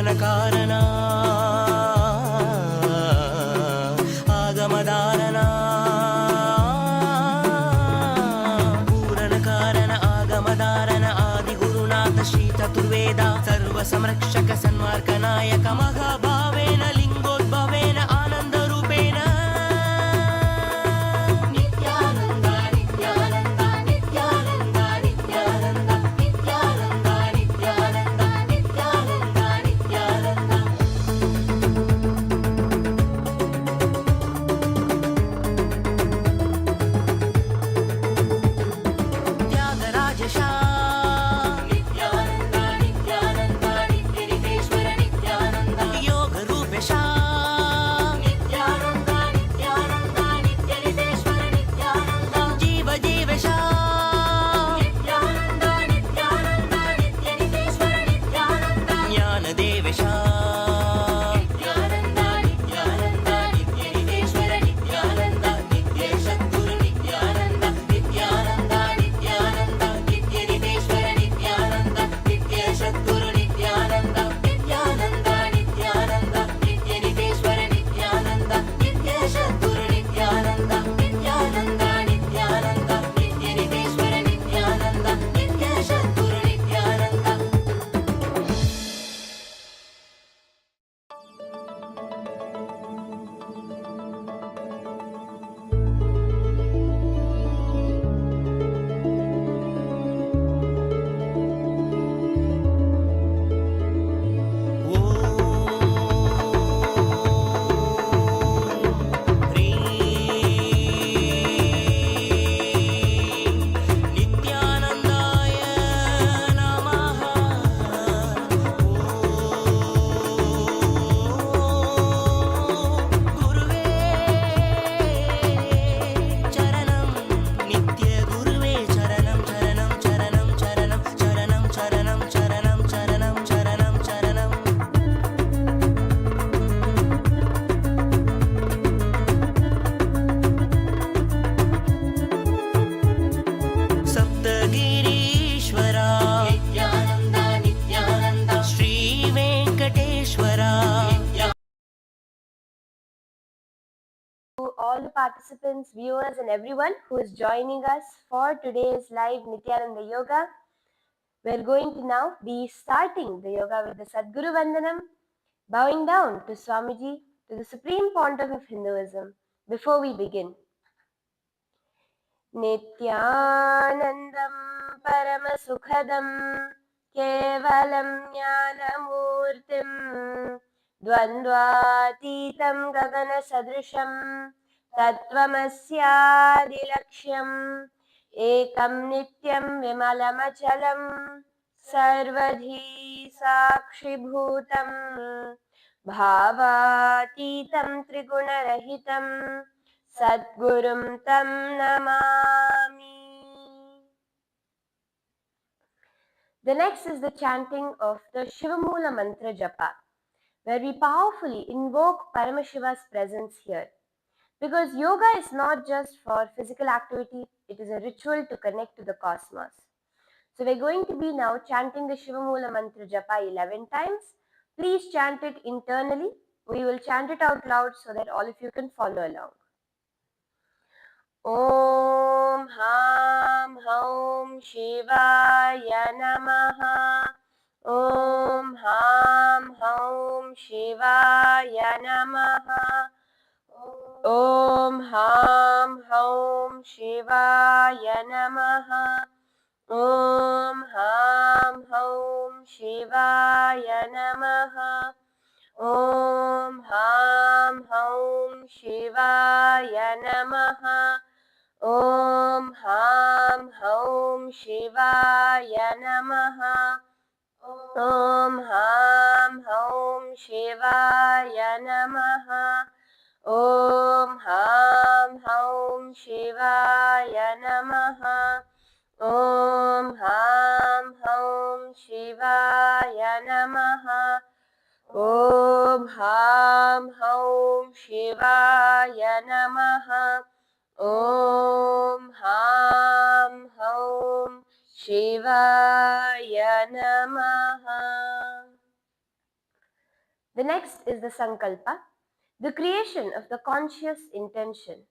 पूरणकारना आगमदारणा पूरणकारण आगमदारण आदिगुरुनाथ श्री चतुर्वेद सर्वसंरक्षक सन्मार्गनायक महाभावेन लिंगोद्भवेन आनन्दरूपेण नित्यानन्द नित्यानन्द नित्यानन्द नित्यानन्द नित्यानन्द नित्यानन्द नित्यानन्द नित्यानन्द त्यागराजशा नित्यानन्द नित्यानन्द नित्यनितेश्वर नित्यानन्द योगरूपेशा नित्यानन्द नित्यानन्द नित्यनितेश्वर नित्यानन्द जीव जीवेशा नित्यानन्द नित्यानन्द नित्यनितेश्वर नित्यानन्द ज्ञानदेवेशा नित्यानन्द नित्यानन्द नित्यनितेश्वर नित्यानन्द नित्यशद्गुरु नित्यानन्द नित्यानन्द नित्यानन्द नित्यनितेश्वर नित्यानन्द नित्यशद्गुरु नित्यानन्द नित्यानन्द नित्यानन्द नित्यनितेश्वर नित्यानन्द नित्यशद्गुरु नित्यानन्द नित्यानन्द नित्यानन्द नित्यनितेश्वर नित्यानन्द नित्यशद्गुरु नित्यानन्द नित्यानन्दाय नमः गुरुवे चरणं नित्यगुरुवे चरणं चरणं चरणं चरणं चरणं चरणं चरणं चरणं चरणं चरणं सप्तगिरीश्वरा Nityanand Nityanand श्रीवेङ्कटेश्वरा To all the participants, viewers, and everyone who is joining us for today's live Nithyananda Yoga. We're going to now be starting the yoga with the Sadguru Vandanam, bowing down to Swamiji, to the Supreme Pontiff of Hinduism. Before we begin, Nithyanandam Paramasukhadam Kevalam Jnanamurtim Dvandvatitam Gagana Sadrisham Tattvamasyadilaksham Ekam Nityam Vimalamachalam Sarvadhi Sakshibhutam Bhavatitam Trigunarahitam Sadgurum Tam Namami. The next is the chanting of the Shivamula Mantra Japa, where we powerfully invoke Paramashiva's presence here. Because yoga is not just for physical activity, it is a ritual to connect to the cosmos. So we're going to be now chanting the Shivamula Mantra Japa 11 times. Please chant it internally. We will chant it out loud so that all of you can follow along. Om Ham Haum Shivaya Namaha. Om Ham Haum Shivaya Namaha. Om Ham Haum Shivaya Namaha. Om Ham Haum Shivaya Namaha. Om Ham Haum Shivaya Namaha. Om Ham Haum Shivaya Namaha. Om Ham Haum Shivaya Namaha. Om Ham Haum Shivaya Namaha. Om Ham Haum Shivaya Namaha. Om Ham Haum Shivaya Namaha. Om Ham Haum Shivaya Namaha. The next is the Sankalpa, the creation of the conscious intention.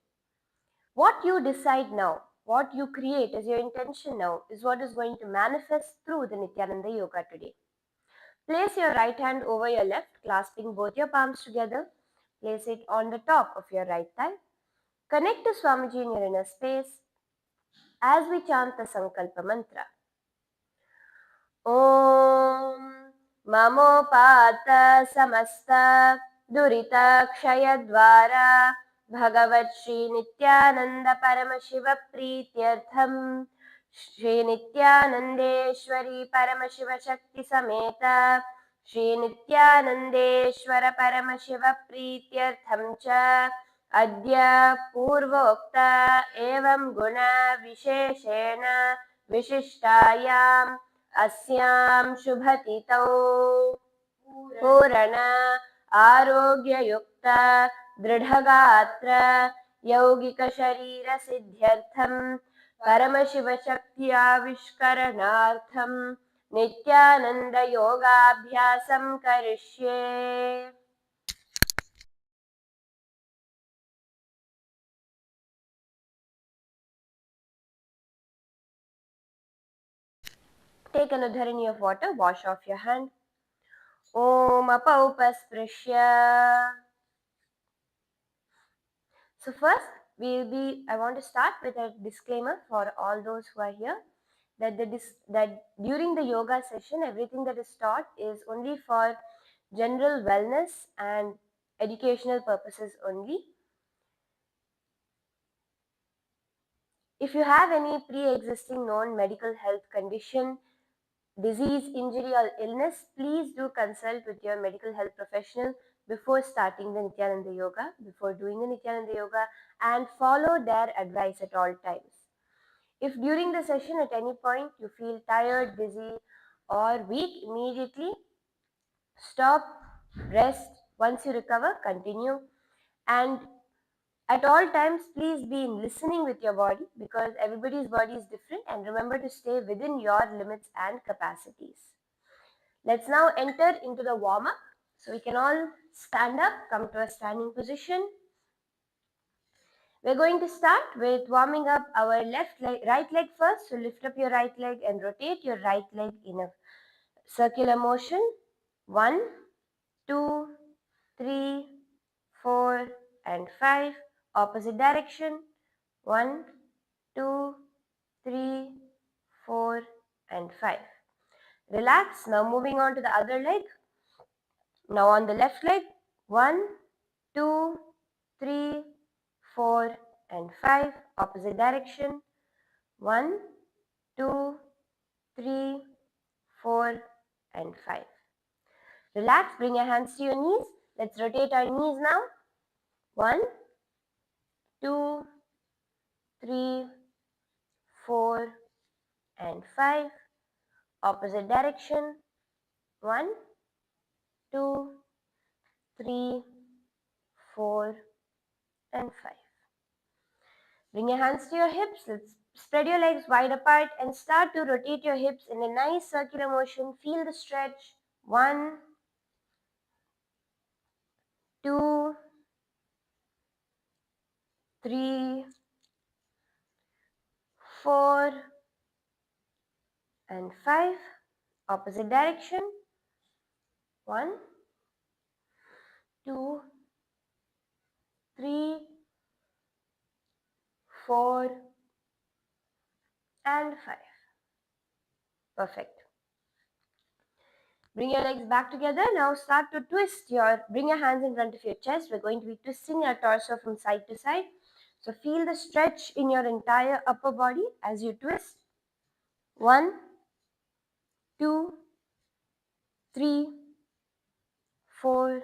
What you decide now, what you create as your intention now, is what is going to manifest through the Nithyananda Yoga today. Place your right hand over your left, clasping both your palms together. Place it on the top of your right thigh. Connect to Swamiji in your inner space as we chant the Sankalpa mantra. ॐ ममोपात समस्त दुरितक्षयद्वारा भगवत् श्रीनित्यानन्द परमशिव प्रीत्यर्थम् श्रीनित्यानन्देश्वरी परमशिव शक्ति समेत श्रीनित्यानन्देश्वर परमशिव प्रीत्यर्थं च अद्य पूर्वोक्त एवं गुण विशेषेण विशिष्टायाम् अस्यां शुभतिथौ पूर्ण आरोग्ययुक्त दृढगात्र यौगिकशरीरसिद्ध्यर्थं परमशिवशक्त्याविष्करणार्थं नित्यानन्दयोगाभ्यासं करिष्ये. Take another dharani of water, wash off your hand. Om apaupasprisya. So first, I want to start with a disclaimer for all those who are here that during the yoga session, everything that is taught is only for general wellness and educational purposes only. If you have any pre-existing known medical health condition, disease, injury or illness, please do consult with your medical health professional before starting the Nithyananda Yoga, before doing the Nithyananda Yoga, and follow their advice at all times. If during the session at any point you feel tired, dizzy or weak, immediately stop, rest. Once you recover, continue. And at all times, please be listening with your body because everybody's body is different, and remember to stay within your limits and capacities. Let's now enter into the warm-up. So we can all stand up, come to a standing position. We're going to start with warming up our right leg first. So lift up your right leg and rotate your right leg in a circular motion. 1, 2, 3, 4, and 5. Opposite direction. 1, 2, 3, 4, and 5. Relax. Now moving on to the other leg. Now on the left leg. 1, 2, 3, 4, and 5. Opposite direction. 1, 2, 3, 4, and 5. Relax. Bring your hands to your knees. Let's rotate our knees now. 1, 2, 3, 4, and 5. Opposite direction. 1, 2, 3, 4, and 5. Bring your hands to your hips. Let's spread your legs wide apart and start to rotate your hips in a nice circular motion. Feel the stretch. 1, 2, 3, 4, and 5. Opposite direction. 1, 2, 3, 4, and 5. Perfect. Bring your legs back together. Now start to bring your hands in front of your chest. We're going to be twisting our torso from side to side. So feel the stretch in your entire upper body as you twist. 1, 2, 3, 4,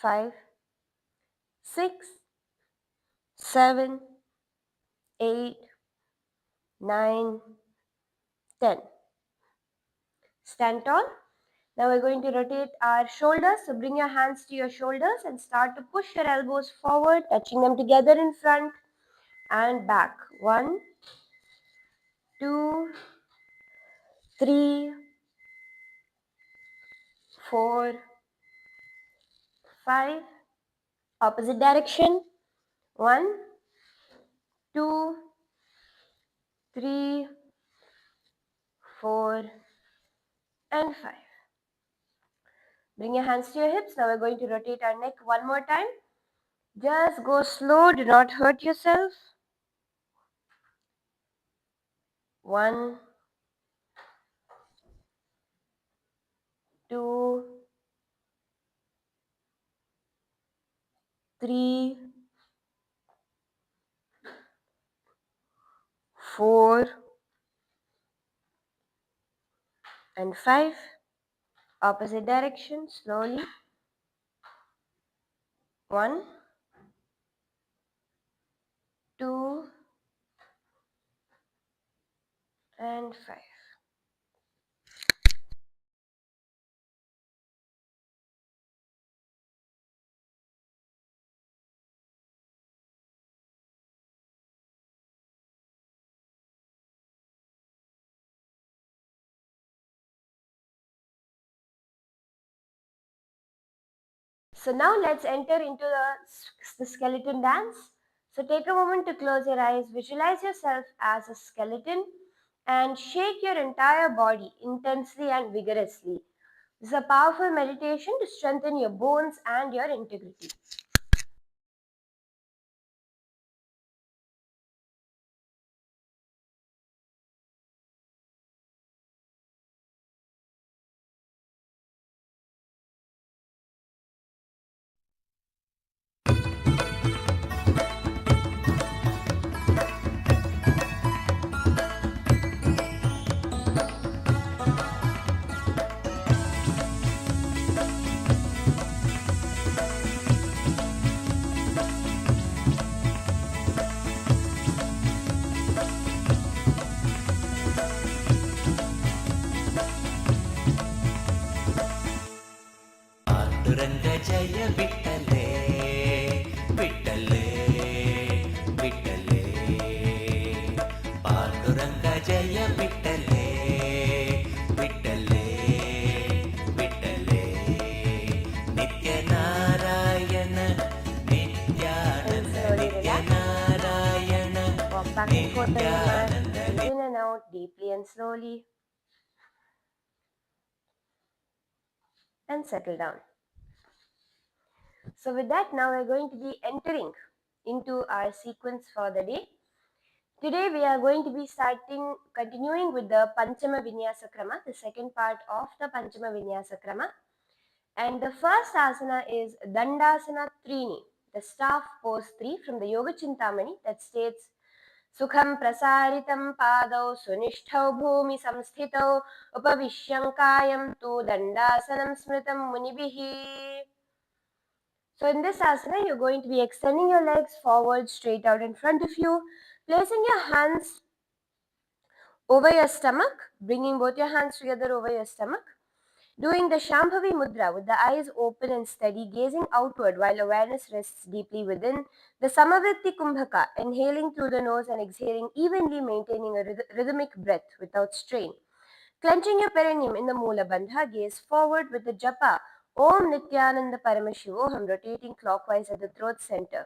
5, 6, 7, 8, 9, 10. Stand tall. Now we're going to rotate our shoulders. So bring your hands to your shoulders and start to push your elbows forward, touching them together in front and back. 1, 2, 3, 4, 5. Opposite direction. 1, 2, 3, 4, and 5. Bring your hands to your hips. Now we're going to rotate our neck one more time. Just go slow. Do not hurt yourself. 1, 2, 3, 4, and 5. Opposite direction. Slowly. 1, 2, and 5. So now let's enter into the skeleton dance. So take a moment to close your eyes, visualize yourself as a skeleton and shake your entire body intensely and vigorously. This is a powerful meditation to strengthen your bones and your integrity. Pandurang जय विठ्ठले विठ्ठले विठ्ठले पांडुरंग जय विठ्ठले विठ्ठले विठ्ठले नित्यनारायण Nityanand नित्यनारायण Walk back and forth on your mat. Nityanand In and out deeply and slowly. And settle down. So with that, now we're going to be entering into our sequence for the day. Today we are going to be continuing with the Panchama Vinyasa Krama, the second part of the Panchama Vinyasa Krama. And the first asana is Dandasana Trini, the staff pose 3 from the Yoga Chintamani that states Sukham prasaritam padau sunishthau bhumi samsthitau upavisyankayam tu dandasanam smritam munibihi. So in this asana, you're going to be extending your legs forward, straight out in front of you, placing your hands over your stomach, bringing both your hands together over your stomach, doing the Shambhavi Mudra with the eyes open and steady, gazing outward while awareness rests deeply within, the Samavritti Kumbhaka, inhaling through the nose and exhaling evenly, maintaining a rhythmic breath without strain. Clenching your perineum in the Moola Bandha, gaze forward with the japa Om Nithyananda Paramashivoham, rotating clockwise at the throat center.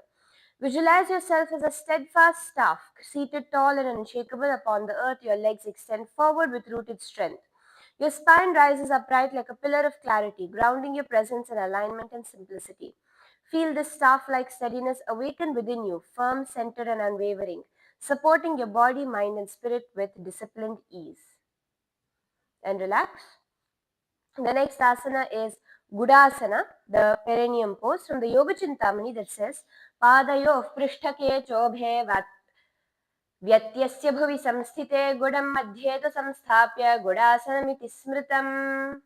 Visualize yourself as a steadfast staff, seated tall and unshakable upon the earth. Your legs extend forward with rooted strength. Your spine rises upright like a pillar of clarity, grounding your presence in alignment and simplicity. Feel this staff-like steadiness awaken within you, firm, centered, and unwavering, supporting your body, mind, and spirit with disciplined ease. And relax. The next asana is Gudasana, the perineum pose from the Yoga Chintamani that says Padayo Prishtake Chobhe Vyatyasya Bhuvi Samsthite Gudam Madhyeta Samsthapya Gudasanamiti Smritam.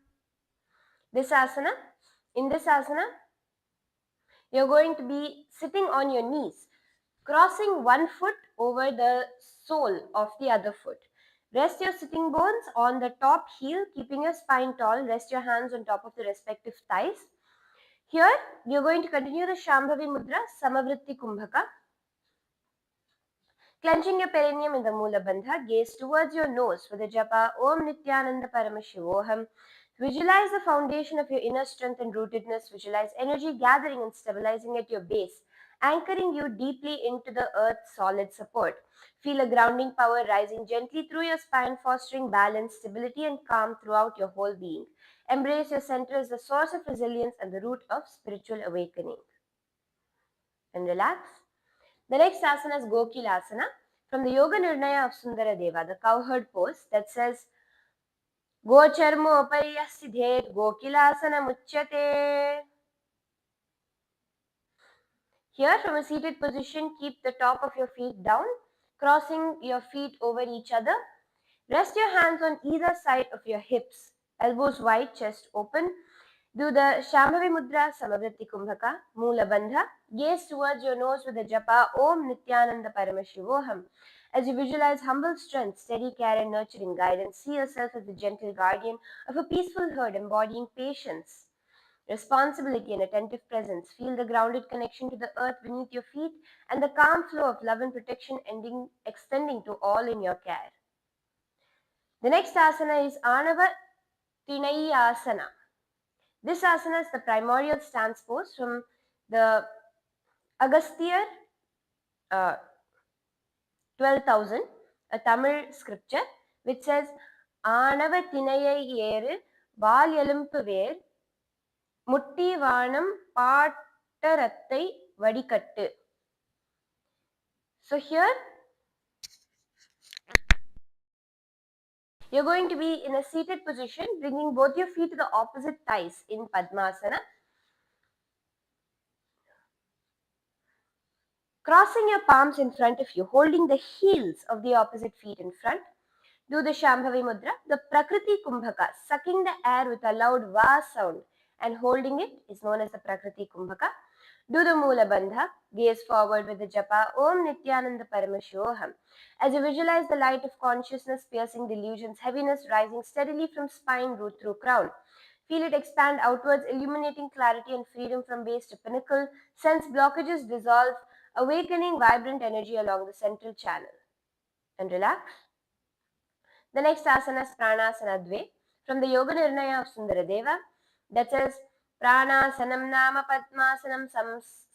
In this asana, you're going to be sitting on your knees, crossing one foot over the sole of the other foot. Rest your sitting bones on the top heel, keeping your spine tall. Rest your hands on top of the respective thighs. Here, you're going to continue the Shambhavi Mudra, Samavritti Kumbhaka. Clenching your perineum in the Moola Bandha, gaze towards your nose for the japa Om Nithyananda Paramashivoham. Visualize the foundation of your inner strength and rootedness. Visualize energy gathering and stabilizing at your base, anchoring you deeply into the earth's solid support. Feel a grounding power rising gently through your spine, fostering balance, stability, and calm throughout your whole being. Embrace your center as the source of resilience and the root of spiritual awakening. And relax. The next asana is Gokilasana from the Yoga Nirnaya of Sundara Deva, the cowherd pose that says Gocharmopari yassidhet Gokilasana muchyate. Here, from a seated position, keep the top of your feet down, crossing your feet over each other. Rest your hands on either side of your hips, elbows wide, chest open. Do the Shambhavi Mudra, Samavritti Kumbhaka, Moola Bandha. Gaze towards your nose with the japa Om Nithyananda Paramashivoham. As you visualize humble strength, steady care, and nurturing guidance, see yourself as the gentle guardian of a peaceful herd embodying patience, responsibility, and attentive presence. Feel the grounded connection to the earth beneath your feet and the calm flow of love and protection extending to all in your care. The next asana is Anava Tinayasana. This asana is the primordial stance pose from the Agasthyar 12,000, a Tamil scripture which says Anava Tinayai Yeru Val Elumpu Ver Mutti Vanam Pattarattai Vadikattu. So here you're going to be in a seated position, bringing both your feet to the opposite thighs in Padmasana. Crossing your palms in front of you, holding the heels of the opposite feet in front. Do the Shambhavi Mudra, the Prakriti Kumbhaka, sucking the air with a loud va sound and holding it is known as the Prakriti Kumbhaka. Do the Moola Bandha, gaze forward with the japa Om Nithyananda Paramashivoham. As you visualize the light of consciousness piercing delusions, heaviness rising steadily from spine, root through crown. Feel it expand outwards, illuminating clarity and freedom from base to pinnacle. Sense blockages dissolve, awakening vibrant energy along the central channel. And relax. The next asana is Pranasana Dve from the Yoga Nirnaya of Sundaradeva that says Pranasanam Nama Padmasanam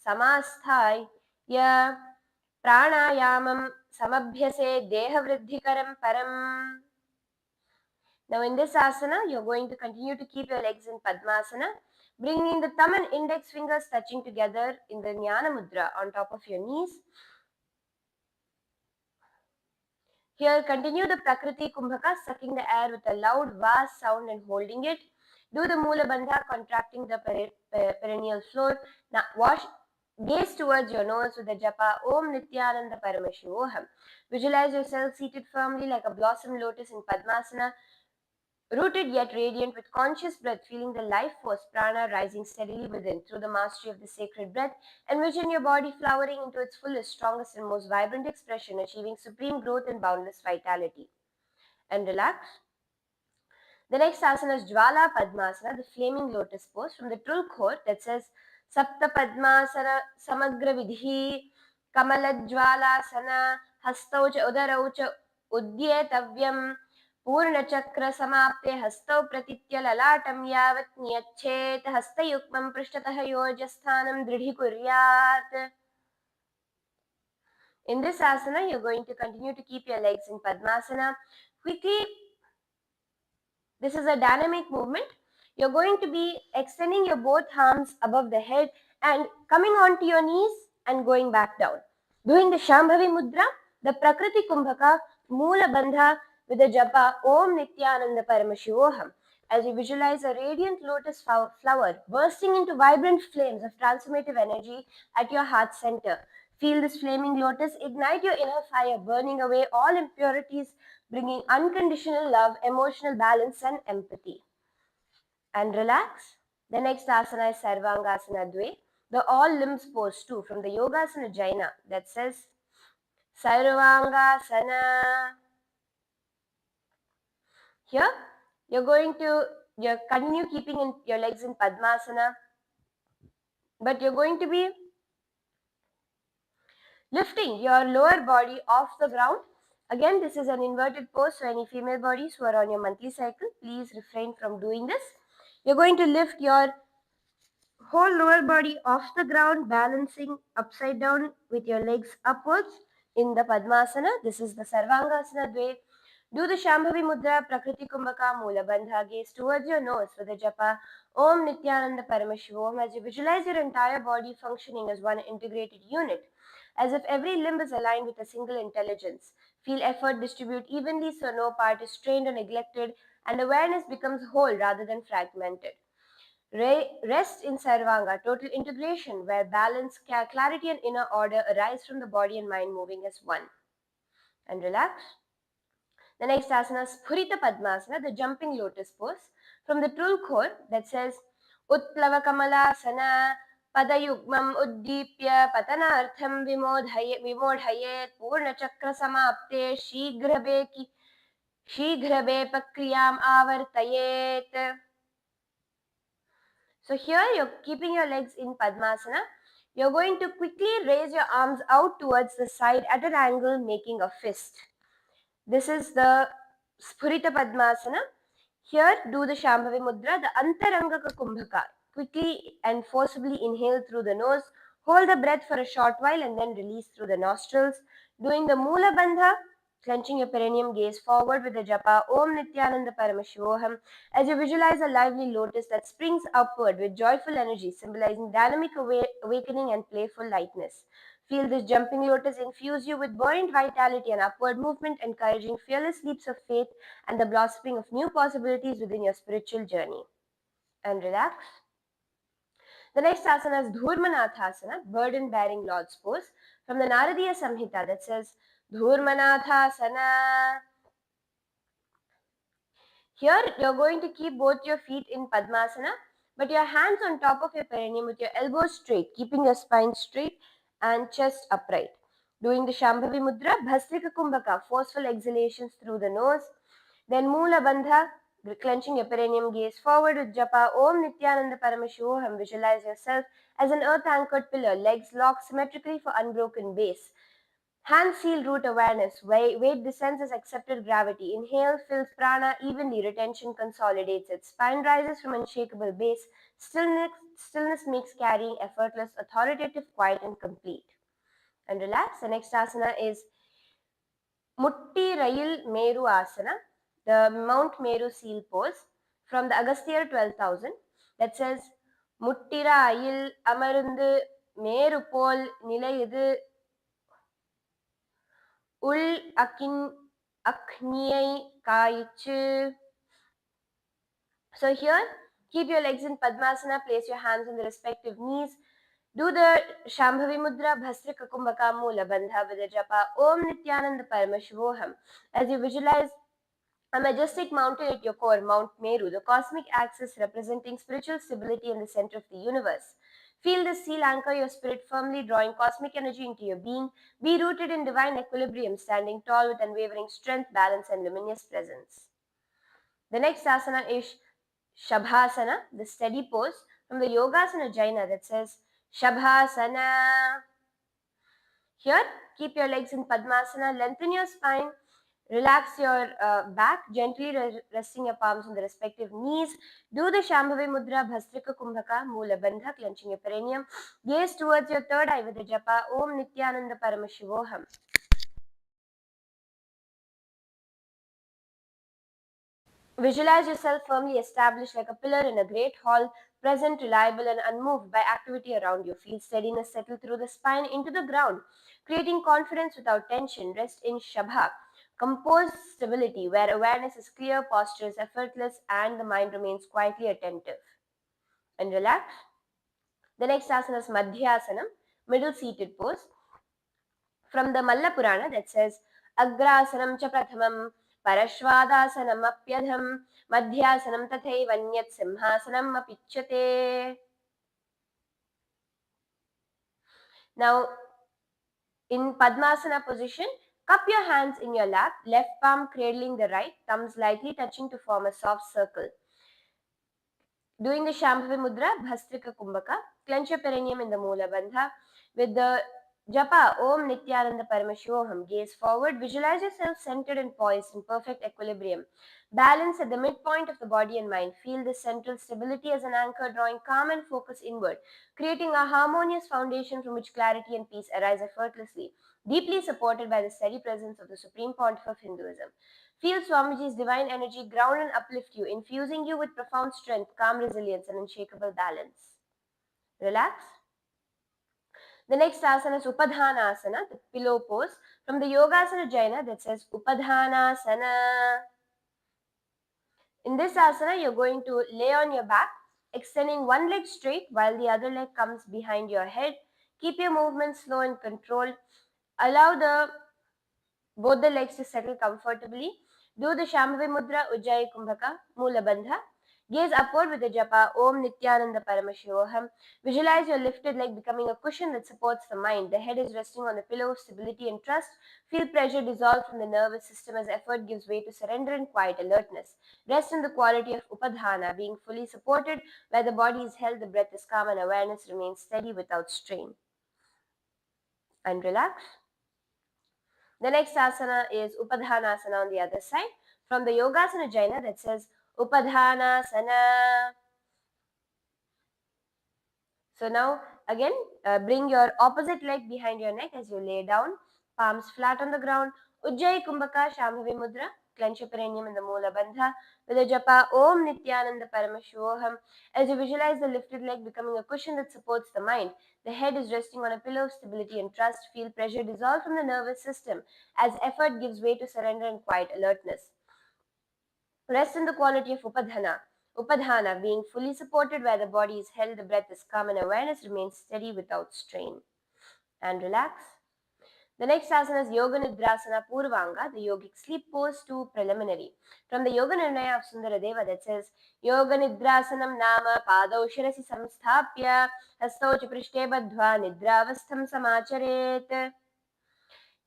Samasthai Ya Pranayamam Samabhyase Deha Vriddhikaram Param. Now in this asana, you're going to continue to keep your legs in Padmasana, bringing the thumb and index fingers touching together in the Jnana Mudra on top of your knees. Here, continue the Prakriti Kumbhaka, sucking the air with a loud, vast sound and holding it. Do the Moola Bandha, contracting the perineal floor. Now, gaze towards your nose with the japa Om Nithyananda Paramashivoham. Visualize yourself seated firmly like a blossom lotus in Padmasana, rooted yet radiant with conscious breath, feeling the life force prana rising steadily within. Through the mastery of the sacred breath, envision your body flowering into its fullest, strongest, and most vibrant expression, achieving supreme growth and boundless vitality. And relax. The next asana is Jvala Padmasana, the flaming lotus pose from the Trulkhor that says Sapta Padmasana Samagra Vidhi Kamalajvalasana Hastaucha Udaraucha Udyetavyam Purnachakra Samapte Hastau Pratitya Lalatam Yavat Niyachet Hastayukmam Prishtataha Yojasthanam Dridhi Kuryat. In this asana, you're going to continue to keep your legs in Padmasana. Quickly, this is a dynamic movement. You're going to be extending your both arms above the head and coming onto your knees and going back down. Doing the Shambhavi Mudra, the Prakriti Kumbhaka, Moola Bandha with the japa Om Nithyananda Paramashivoham. As you visualize a radiant lotus flower bursting into vibrant flames of transformative energy at your heart center. Feel this flaming lotus ignite your inner fire, burning away all impurities, bringing unconditional love, emotional balance, and empathy. And relax. The next asana is Sarvangasana Dve, the all limbs pose too, from the Yogasana Jaina that says Sarvangasana. Here, you're continue keeping your legs in Padmasana, but you're going to be lifting your lower body off the ground Again, this is an inverted pose, so any female bodies who are on your monthly cycle, please refrain from doing this. You're going to lift your whole lower body off the ground, balancing upside down with your legs upwards in the Padmasana. This is the Sarvangasana way. Do the Shambhavi Mudra, Prakriti Kumbhaka, Mula Bandha. Gaze towards your nose with the japa Om Nithyananda Paramashivom as you visualize your entire body functioning as one integrated unit, as if every limb is aligned with a single intelligence. Feel effort distribute evenly so no part is strained or neglected, and awareness becomes whole rather than fragmented. Rest in Sarvanga, total integration, where balance, clarity, and inner order arise from the body and mind moving as one. And relax. The next asana is Spurita Padmasana, the jumping lotus pose. From the true core that says Utplava Kamalasana Padayugmam Uddipya Patanartham Vimodhayet Purna Chakra Samapte Shighrabe Pakriyam Avartayet. So here you're keeping your legs in Padmasana. You're going to quickly raise your arms out towards the side at an angle, making a fist. This is the Spurita Padmasana. Here, do the Shambhavi Mudra, the Antarangaka Kumbhaka. Quickly and forcibly inhale through the nose, hold the breath for a short while and then release through the nostrils. Doing the Mula Bandha, clenching your perineum, gaze forward with the japa Om Nithyananda Paramashivoham as you visualize a lively lotus that springs upward with joyful energy, symbolizing dynamic awakening and playful lightness. Feel this jumping lotus infuse you with buoyant vitality and upward movement, encouraging fearless leaps of faith and the blossoming of new possibilities within your spiritual journey. And relax. The next asana is Dhurmanathasana, burden-bearing Lord's pose, from the Naradiya Samhita that says Dhurmanathasana. Here, you're going to keep both your feet in Padmasana, but your hands on top of your perineum with your elbows straight, keeping your spine straight and chest upright. Doing the Shambhavi Mudra, Bhastrika Kumbhaka, forceful exhalations through the nose. Then Mula Bandha, clenching your perineum, gaze forward with japa Om Nithyananda Paramashivoham. Visualize yourself as an earth-anchored pillar, legs locked symmetrically for unbroken base. Hand seal root awareness. Weight descends as accepted gravity. Inhale fills prana evenly. Retention consolidates it. Spine rises from unshakable base. Stillness makes carrying effortless, authoritative, quiet, and complete. And relax. The next asana is Mutti Rail Meru Asana, the Mount Meru seal pose from the Agasthyar 12,000 that says Muttira Ayil Amarundu Meru Pol Nilayudu Ul Akniyai Kaichu. So here, keep your legs in Padmasana, place your hands on the respective knees. Do the Shambhavi Mudra Bhastrika Kumbhaka Mula Bandha with the japa Om Nithyananda Paramashivoham as you visualize a majestic mountain at your core, Mount Meru, the cosmic axis representing spiritual stability in the center of the universe. Feel the seal anchor your spirit firmly, drawing cosmic energy into your being. Be rooted in divine equilibrium, standing tall with unwavering strength, balance, and luminous presence. The next asana is Shabhasana, the steady pose from the Yogasana Jaina that says Shabhasana. Here, keep your legs in Padmasana, lengthen your spine, relax your back, gently resting your palms on the respective knees. Do the Shambhavi Mudra, Bhastrika Kumbhaka, Mula Bandha, clenching your perineum. Gaze towards your third eye with the japa Om Nithyananda Paramashivoham. Visualize yourself firmly established like a pillar in a great hall, present, reliable, and unmoved by activity around you. Feel steadiness settle through the spine into the ground, creating confidence without tension. Rest in Shabha, composed stability, where awareness is clear, posture is effortless, and the mind remains quietly attentive. And relax. The next asana is Madhyasanam, middle seated pose from the Malla Purana that says Agrasanam cha prathamam Parashvadasanam apyadham Madhyasanam tathaiva simhasanam apichyate. Now, in Padmasana position, cup your hands in your lap, left palm cradling the right, thumbs lightly touching to form a soft circle. Doing the Shambhavi Mudra, Bhastrika Kumbhaka, clench your perineum in the Mula Bandha with the Japa Om Nithyananda Paramashivoham. Gaze forward. Visualize yourself centered and poised in perfect equilibrium. Balance at the midpoint of the body and mind. Feel the central stability as an anchor, drawing calm and focus inward, creating a harmonious foundation from which clarity and peace arise effortlessly, deeply supported by the steady presence of the Supreme Pontiff of Hinduism. Feel Swamiji's divine energy ground and uplift you, infusing you with profound strength, calm resilience, and unshakable balance. Relax. The next asana is Upadhanasana, the pillow pose. From the Yogasana Jaina that says Upadhanasana. In this asana, you're going to lay on your back, extending one leg straight while the other leg comes behind your head. Keep your movement slow and controlled. Allow both the legs to settle comfortably. Do the Shambhavi Mudra, Ujjayi Kumbhaka, Mula Bandha. Gaze upward with the japa Om Nithyananda Paramashivoham. Visualize your lifted leg becoming a cushion that supports the mind. The head is resting on the pillow of stability and trust. Feel pressure dissolve from the nervous system as effort gives way to surrender and quiet alertness. Rest in the quality of Upadhana, being fully supported. Where the body is held, the breath is calm and awareness remains steady without strain. And relax. The next asana is Upadhanasana on the other side. From the Yogasana Jaina that says Upadhanasana. So now again, bring your opposite leg behind your neck as you lay down, palms flat on the ground. Ujjayi Kumbhaka Shambhavi Mudra. Clench your perineum in the Mula Bandha with a japa Om Nithyananda Paramashivoham. As you visualize the lifted leg becoming a cushion that supports the mind, the head is resting on a pillow of stability and trust. Feel pressure dissolve from the nervous system as effort gives way to surrender and quiet alertness. Rest in the quality of Upadhana. Upadhana, being fully supported where the body is held, the breath is calm and awareness remains steady without strain. And relax. The next asana is Yoga Nidrasana Purvanga, the yogic sleep pose to preliminary. From the Yoga Nirnaya of Sundaradeva that says, Yoga Nidrasanam Nama Padau Shirasi Samsthapya Hastau Chaprishte Badhva Nidravastham Samacharet.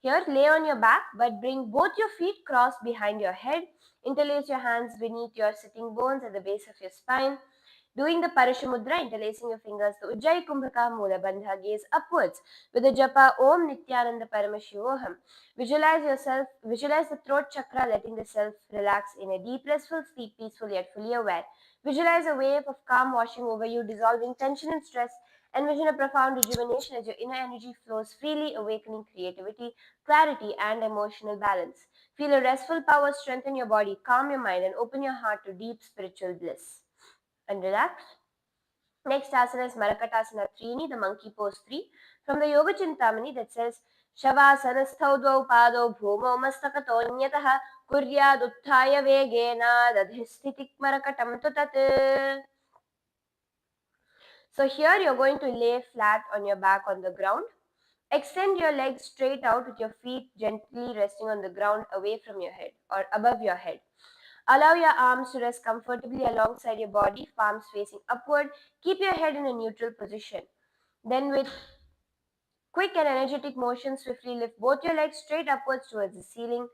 Here, lay on your back, but bring both your feet crossed behind your head. Interlace your hands beneath your sitting bones at the base of your spine. Doing the Parashamudra, interlacing your fingers, the Ujjayi Kumbhaka Mula Bandha, gaze upwards with the japa Om Nithyananda Paramashivoham. Visualize the throat chakra, letting the self relax in a deep, restful sleep, peaceful yet fully aware. Visualize a wave of calm washing over you, dissolving tension and stress. Envision a profound rejuvenation as your inner energy flows freely, awakening creativity, clarity, and emotional balance. Feel a restful power strengthen your body, calm your mind, and open your heart to deep spiritual bliss. And relax. Next asana is Marakatasana Trini, the monkey pose 3. From the Yoga Chintamani that says, Shavasanaस्थौ द्वौ पादौ भूमौ मस्तकतोऽन्यतः कुर्यादुत्थाय वेगेन दधिस्थितिक्मरकटं तु तत्. So here you're going to lay flat on your back on the ground. Extend your legs straight out with your feet gently resting on the ground away from your head or above your head. Allow your arms to rest comfortably alongside your body, palms facing upward. Keep your head in a neutral position. Then with quick and energetic motion, swiftly lift both your legs straight upwards towards the ceiling.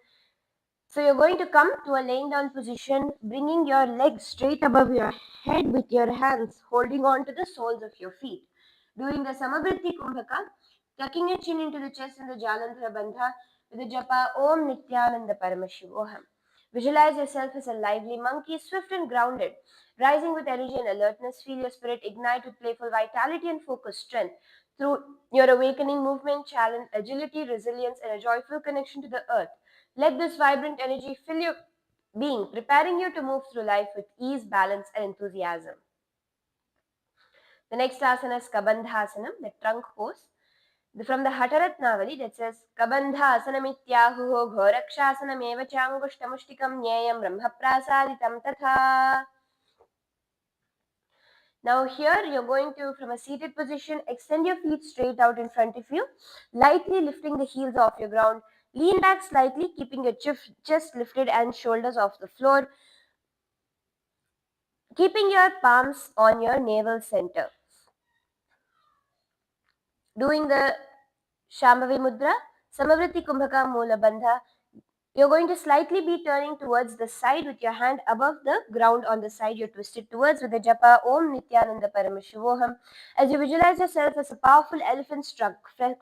So you're going to come to a laying down position, bringing your legs straight above your head with your hands holding on to the soles of your feet. Doing the Samavriti Kumbhaka, tucking your chin into the chest in the Jalandhara Bandha with the japa Om Nithyananda Paramashivoham. Visualize yourself as a lively monkey, swift and grounded, rising with energy and alertness. Feel your spirit ignite with playful vitality and focused strength. Through your awakening movement, challenge, agility, resilience, and a joyful connection to the earth. Let this vibrant energy fill your being, preparing you to move through life with ease, balance, and enthusiasm. The next asana is Kabandhasanam, the trunk pose. From the Hataratnavali that says Kabandhasanamittyahuho ghorakshasanameva changushtamushtikam nyayam brahmaprasaditam tatha. Now here you're going to, from a seated position, extend your feet straight out in front of you, lightly lifting the heels off your ground. Lean back slightly, keeping your chest lifted and shoulders off the floor. Keeping your palms on your navel center. Doing the Shambhavi Mudra, Samavriti Kumbhaka Mula Bandha, You're going to slightly be turning towards the side with your hand above the ground on the side you're twisted towards with the japa Om Nithyananda Paramashivoham. As you visualize yourself as a powerful elephant trunk,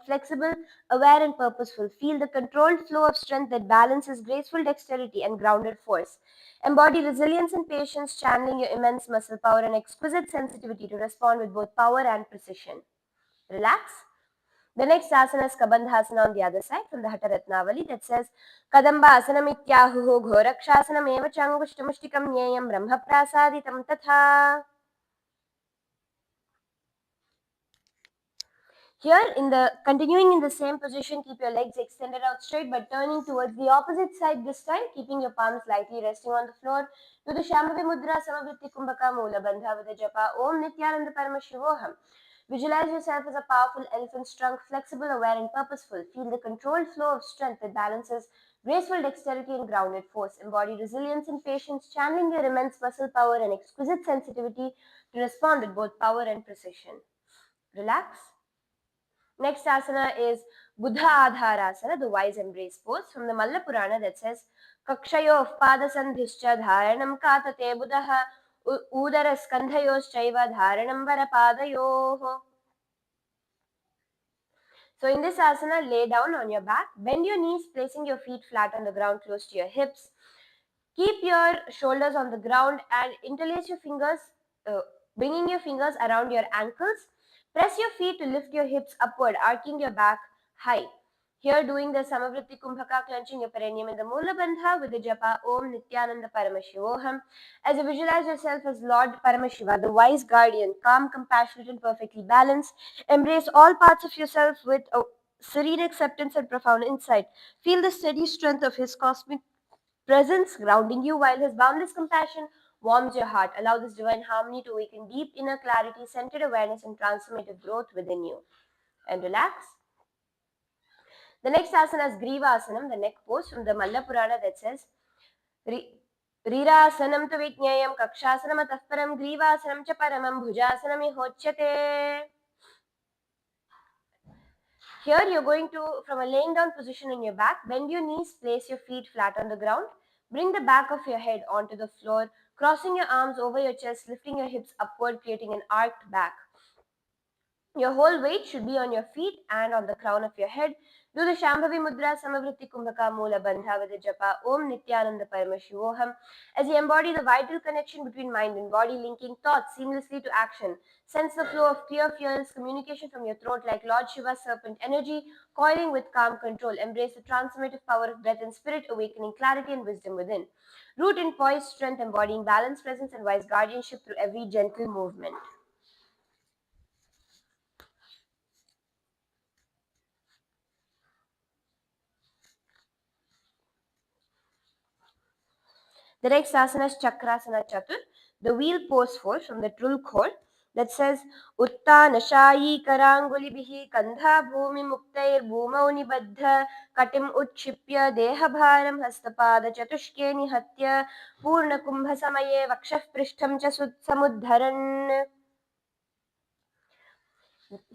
flexible, aware, and purposeful, feel the controlled flow of strength that balances graceful dexterity and grounded force. Embody resilience and patience, channeling your immense muscle power and exquisite sensitivity to respond with both power and precision. Relax. The next asana is Kabandhasana on the other side from the Hatha Ratnavali that says Kadamba asanam ghorakshasanam eva changushtamushtikam nyayam brahma prasaditam tatha. Here, continuing in the same position, keep your legs extended out straight but turning towards the opposite side this time, keeping your palms lightly resting on the floor. Do the Shambhavi Mudra Samavritti Kumbhaka Mula Bandha with the japa Om Nithyananda Paramashivoham. Visualize yourself as a powerful elephant's trunk, flexible, aware, and purposeful. Feel the controlled flow of strength that balances graceful dexterity and grounded force. Embody resilience and patience, channeling your immense muscle power and exquisite sensitivity to respond with both power and precision. Relax. Next asana is Buddha Adharasana, the wise embrace pose from the Malla Purana that says Kakshayo Padasandhischa Dharanam Katate Buddha Udara Skandhayos Chaiva Dharanam Varapadayo. So in this asana, lay down on your back, bend your knees, placing your feet flat on the ground close to your hips. Keep your shoulders on the ground and interlace your fingers, bringing your fingers around your ankles. Press your feet to lift your hips upward, arcing your back high. Here doing the Samavritti Kumbhaka, clenching your perineum in the Mula Bandha with the japa Om Nithyananda Paramashivoham. As you visualize yourself as Lord Paramashiva, the wise guardian, calm, compassionate, and perfectly balanced, embrace all parts of yourself with a serene acceptance and profound insight. Feel the steady strength of his cosmic presence grounding you, while his boundless compassion warms your heart. Allow this divine harmony to awaken deep inner clarity, centered awareness, and transformative growth within you. And relax. The next asana is Grivasanam, the neck pose from the Malla Purana that says Rirasanam tu vijnayam kakshasanam atah param Grivasanam cha paramam bhujasanam ihochyate. Here you're going to, from a laying down position in your back, bend your knees, place your feet flat on the ground, bring the back of your head onto the floor, crossing your arms over your chest, lifting your hips upward, creating an arched back. Your whole weight should be on your feet and on the crown of your head. Do the Shambhavi Mudra Samavritti Kumbhaka Mula Bandha with the japa Om Nithyananda Paramashivoham. As you embody the vital connection between mind and body, linking thoughts seamlessly to action. Sense the flow of clear, fearless communication from your throat like Lord Shiva's serpent energy, coiling with calm control. Embrace the transformative power of breath and spirit, awakening clarity and wisdom within. Root in poised strength, embodying balance, presence, and wise guardianship through every gentle movement. The next asana is Chakrasana Chatur, the wheel pose force from the Trulkhor that says Uttana Shayi Karanguli Bihi Kandha Bhumi Muktair Bhumau Nibaddha Katim Utshipya Dehabharam Hastapada Chatushke Nihatya Purna Kumbha Samaye Vakshah Prishtham Cha Samudharan.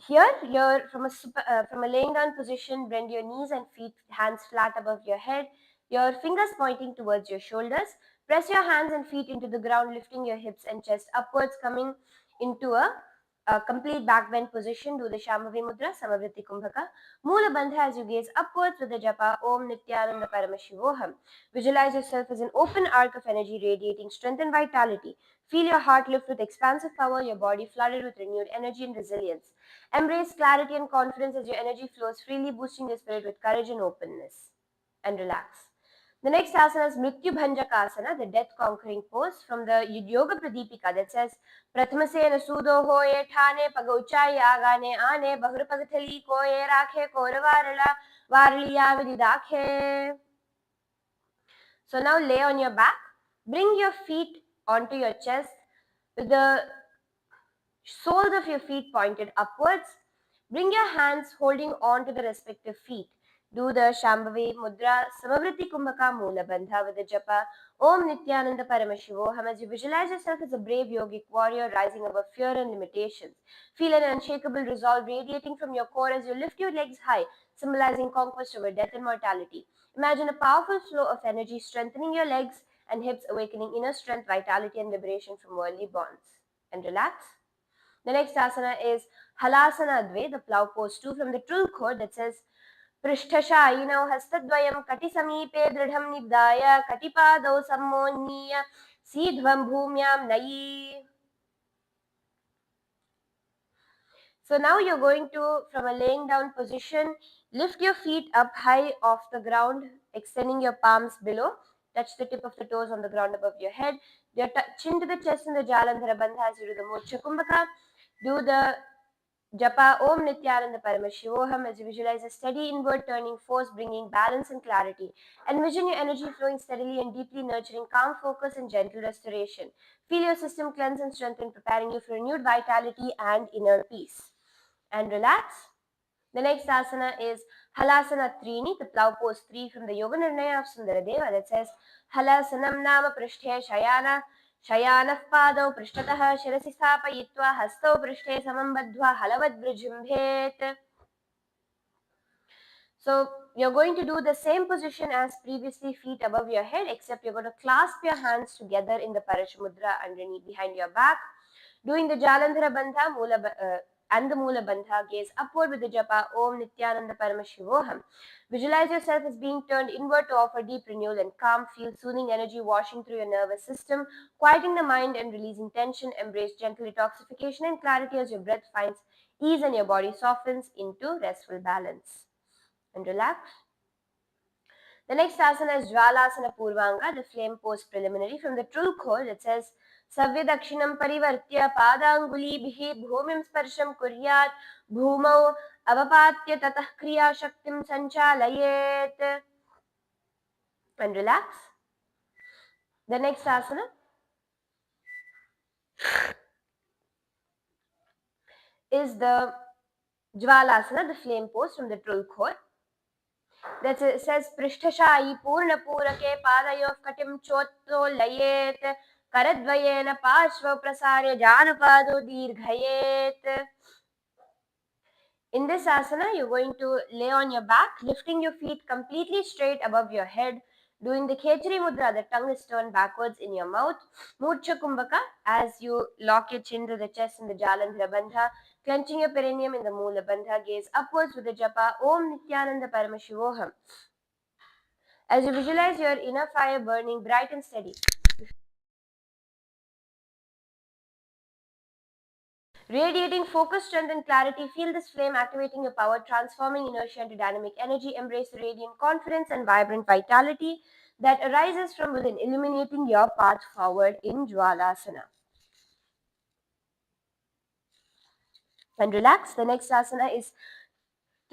Here, you're from a laying down position, bend your knees and feet, hands flat above your head, your fingers pointing towards your shoulders. Press your hands and feet into the ground, lifting your hips and chest upwards, coming into a complete back bend position. Do the Shambhavi Mudra, Samavritti Kumbhaka. Mula Bandha as you gaze upwards with the japa Om Nithyananda Paramashivoham. Visualize yourself as an open arc of energy radiating strength and vitality. Feel your heart lift with expansive power, your body flooded with renewed energy and resilience. Embrace clarity and confidence as your energy flows freely, boosting your spirit with courage and openness. And relax. The next asana is Mrityu Bhanjakasana, the death conquering pose from the Yoga Pradipika that says Prathamasena Sudo Hoye Thane Pagauchai Agane Ane Bahurpagathali Koye Rakhe Koravarala Varliya Vididakhe. So now lay on your back, bring your feet onto your chest with the soles of your feet pointed upwards. Bring your hands holding on to the respective feet. Do the Shambhavi Mudra Samavriti Kumbhaka Mula Bandha with the japa Om Nithyananda Paramashivoham as you visualize yourself as a brave yogic warrior rising above fear and limitations. Feel an unshakable resolve radiating from your core as you lift your legs high, symbolizing conquest over death and mortality. Imagine a powerful flow of energy strengthening your legs and hips, awakening inner strength, vitality, and liberation from worldly bonds. And relax. The next asana is Halasana Dve, the plow pose 2 from the Trul Code that says पृष्ठशायिनौ हस्तद्वयं कटिसमीपे दृढं निधाय कटिपादौ सम्मोह्नीय सीध्वं भूम्यां नयि. So now you're going to, from a laying down position, lift your feet up high off the ground, extending your palms below. Touch the tip of the toes on the ground above your head. Your chin to the chest in the Jalandhara Bandha as you do the Moksha Kumbhaka. Do the Japa Om Nithyananda Paramashivoham as you visualize a steady inward turning force bringing balance and clarity. Envision your energy flowing steadily and deeply, nurturing calm focus and gentle restoration. Feel your system cleanse and strengthen, preparing you for renewed vitality and inner peace. And relax. The next asana is Halasana Trini, the plow pose 3 from the Yoga Nirnaya of Sundaradeva that says Halasanam Nama Prishthe Shayana Shayanah Padau Prishtataha Shirasi Sthapayitva Hastau Prishthe Samam Badhva Halavad Vrijambhet. So you're going to do the same position as previously, feet above your head, except you're going to clasp your hands together in the Parashamudra underneath behind your back. Doing the Jalandhara Bandha and the Mula Bandha, gaze upward with the japa Om Nithyananda Paramashivoham. Visualize yourself as being turned inward to offer deep renewal and calm. Feel soothing energy washing through your nervous system, quieting the mind and releasing tension. Embrace gentle detoxification and clarity as your breath finds ease and your body softens into restful balance. And relax. The next asana is Jvalasana Purvanga, the flame pose preliminary from the Trul Core that says Savyadakshinam Parivartya Padangulibhi Bhumim Sparsham Kuryat Bhumau Avapatya Tatah Kriya Shaktim Sanchalayet. And relax. The next asana is the Jvalasana, the flame pose from the Trul Core. That says पृष्ठशायी पूर्णपूरके पादयोः कटिं चोत्तोलयेत् करद्वयेन पार्श्वप्रसार्य जानुपादो दीर्घयेत्. In this asana, you're going to lay on your back, lifting your feet completely straight above your head. Doing the Khechari Mudra, the tongue is turned backwards in your mouth. Murcha Kumbhaka, as you lock your chin to the chest in the Jalandhara Bandha, clenching your perineum in the Mula Bandha, gaze upwards with the japa Om Nithyananda Paramashivoham. As you visualize your inner fire burning bright and steady, radiating focus, strength, and clarity, feel this flame activating your power, transforming inertia into dynamic energy. Embrace the radiant confidence and vibrant vitality that arises from within, illuminating your path forward in Jvalasana. And relax. The next asana is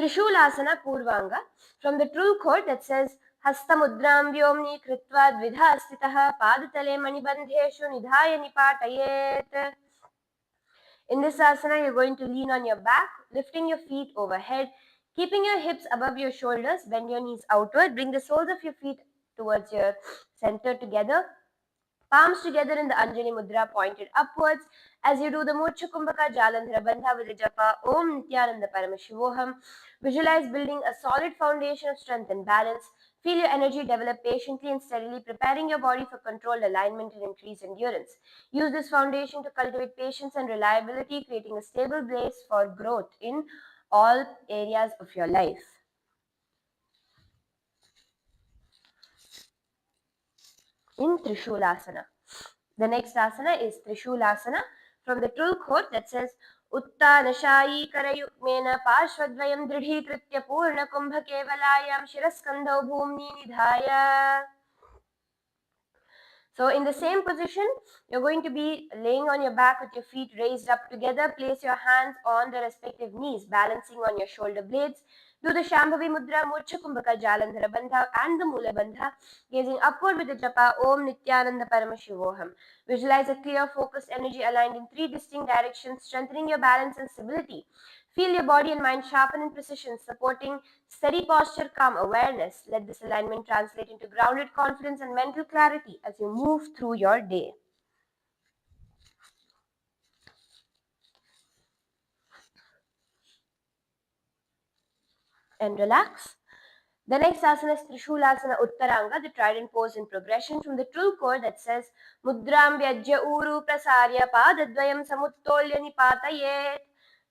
Trishulasana Purvanga from the Trul Core that says Hastamudram Vyomni Kritva Dvidha Astitaha Padatale Manibandheshu Nidhaya Nipatayet. In this asana, you're going to lean on your back, lifting your feet overhead, keeping your hips above your shoulders, bend your knees outward, bring the soles of your feet towards your center together, palms together in the Anjali Mudra pointed upwards. As you do the Murcha Kumbhaka Jalandhara Bandha with the japa Om Nithyananda Paramashivoham, visualize building a solid foundation of strength and balance. Feel your energy develop patiently and steadily, preparing your body for controlled alignment and increased endurance. Use this foundation to cultivate patience and reliability, creating a stable base for growth in all areas of your life. In Trishulasana. The next asana is Trishulasana from the Trul Quote that says Uttanashayi Karayukmena Parshvadvayam Dridhikritya Purna Kumbha Kevalayam Shiraskandho Bhumni Nidhaya. So in the same position, you're going to be laying on your back with your feet raised up together. Place your hands on the respective knees, balancing on your shoulder blades. Do the Shambhavi Mudra, Murcha Kumbhaka, Jalandhara Bandha and the Mula Bandha, gazing upward with the japa Om Nithyananda Paramashivoham. Visualize a clear, focused energy aligned in 3 distinct directions, strengthening your balance and stability. Feel your body and mind sharpen in precision, supporting steady posture, calm awareness. Let this alignment translate into grounded confidence and mental clarity as you move through your day. And relax. The next asana is Trishulasana Uttaranga, the trident pose in progression from the true core that says Mudram Vyajya Uru Prasarya Padadvayam Samuttolya Nipatayet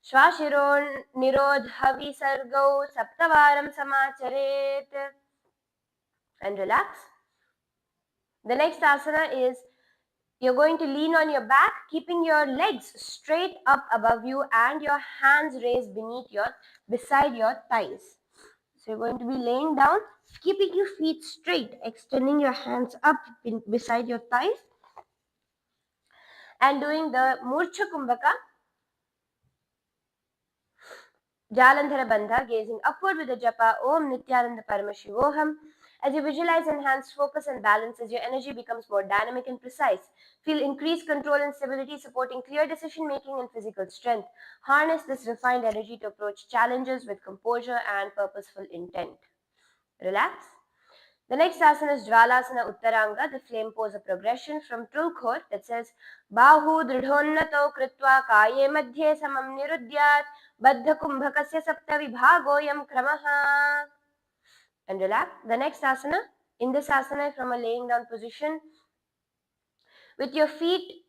Shvashiron Nirodha Visargau Saptavaram Samacharet. And relax. The next asana is you're going to lean on your back, keeping your legs straight up above you and your hands raised beside your thighs. So you're going to be laying down, keeping your feet straight, extending your hands up beside your thighs, and doing the Murcha Kumbhaka, Jalandhara Bandha, gazing upward with the japa Om Nithyananda Paramashivoham. As you visualize enhanced focus and balance, as your energy becomes more dynamic and precise, feel increased control and stability, supporting clear decision making and physical strength. Harness this refined energy to approach challenges with composure and purposeful intent. Relax. The next asana is Jvalasana Uttaranga, the flame pose, a progression from Trulkhor that says Bahu Dridhonnato Kritva Kaye Madhye Samam Nirudyat Baddha Kumbhakasya Sapta Vibhagoyam Kramaha. And relax. The next asana, in this asana from a laying down position, with your feet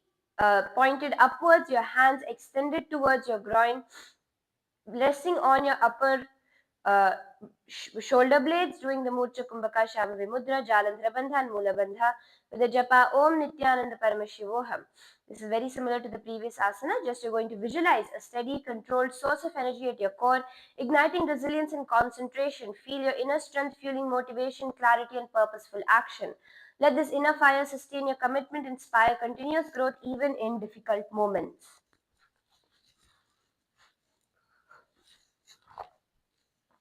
pointed upwards, your hands extended towards your groin, resting on your upper shoulder blades, doing the Murcha Kumbhaka, Shambhavi Mudra, Jalandhara Bandha and Mula Bandha with the japa Om Nithyananda Paramashivoham. This is very similar to the previous asana, just you're going to visualize a steady, controlled source of energy at your core, igniting resilience and concentration. Feel your inner strength fueling motivation, clarity and purposeful action. Let this inner fire sustain your commitment, inspire continuous growth even in difficult moments.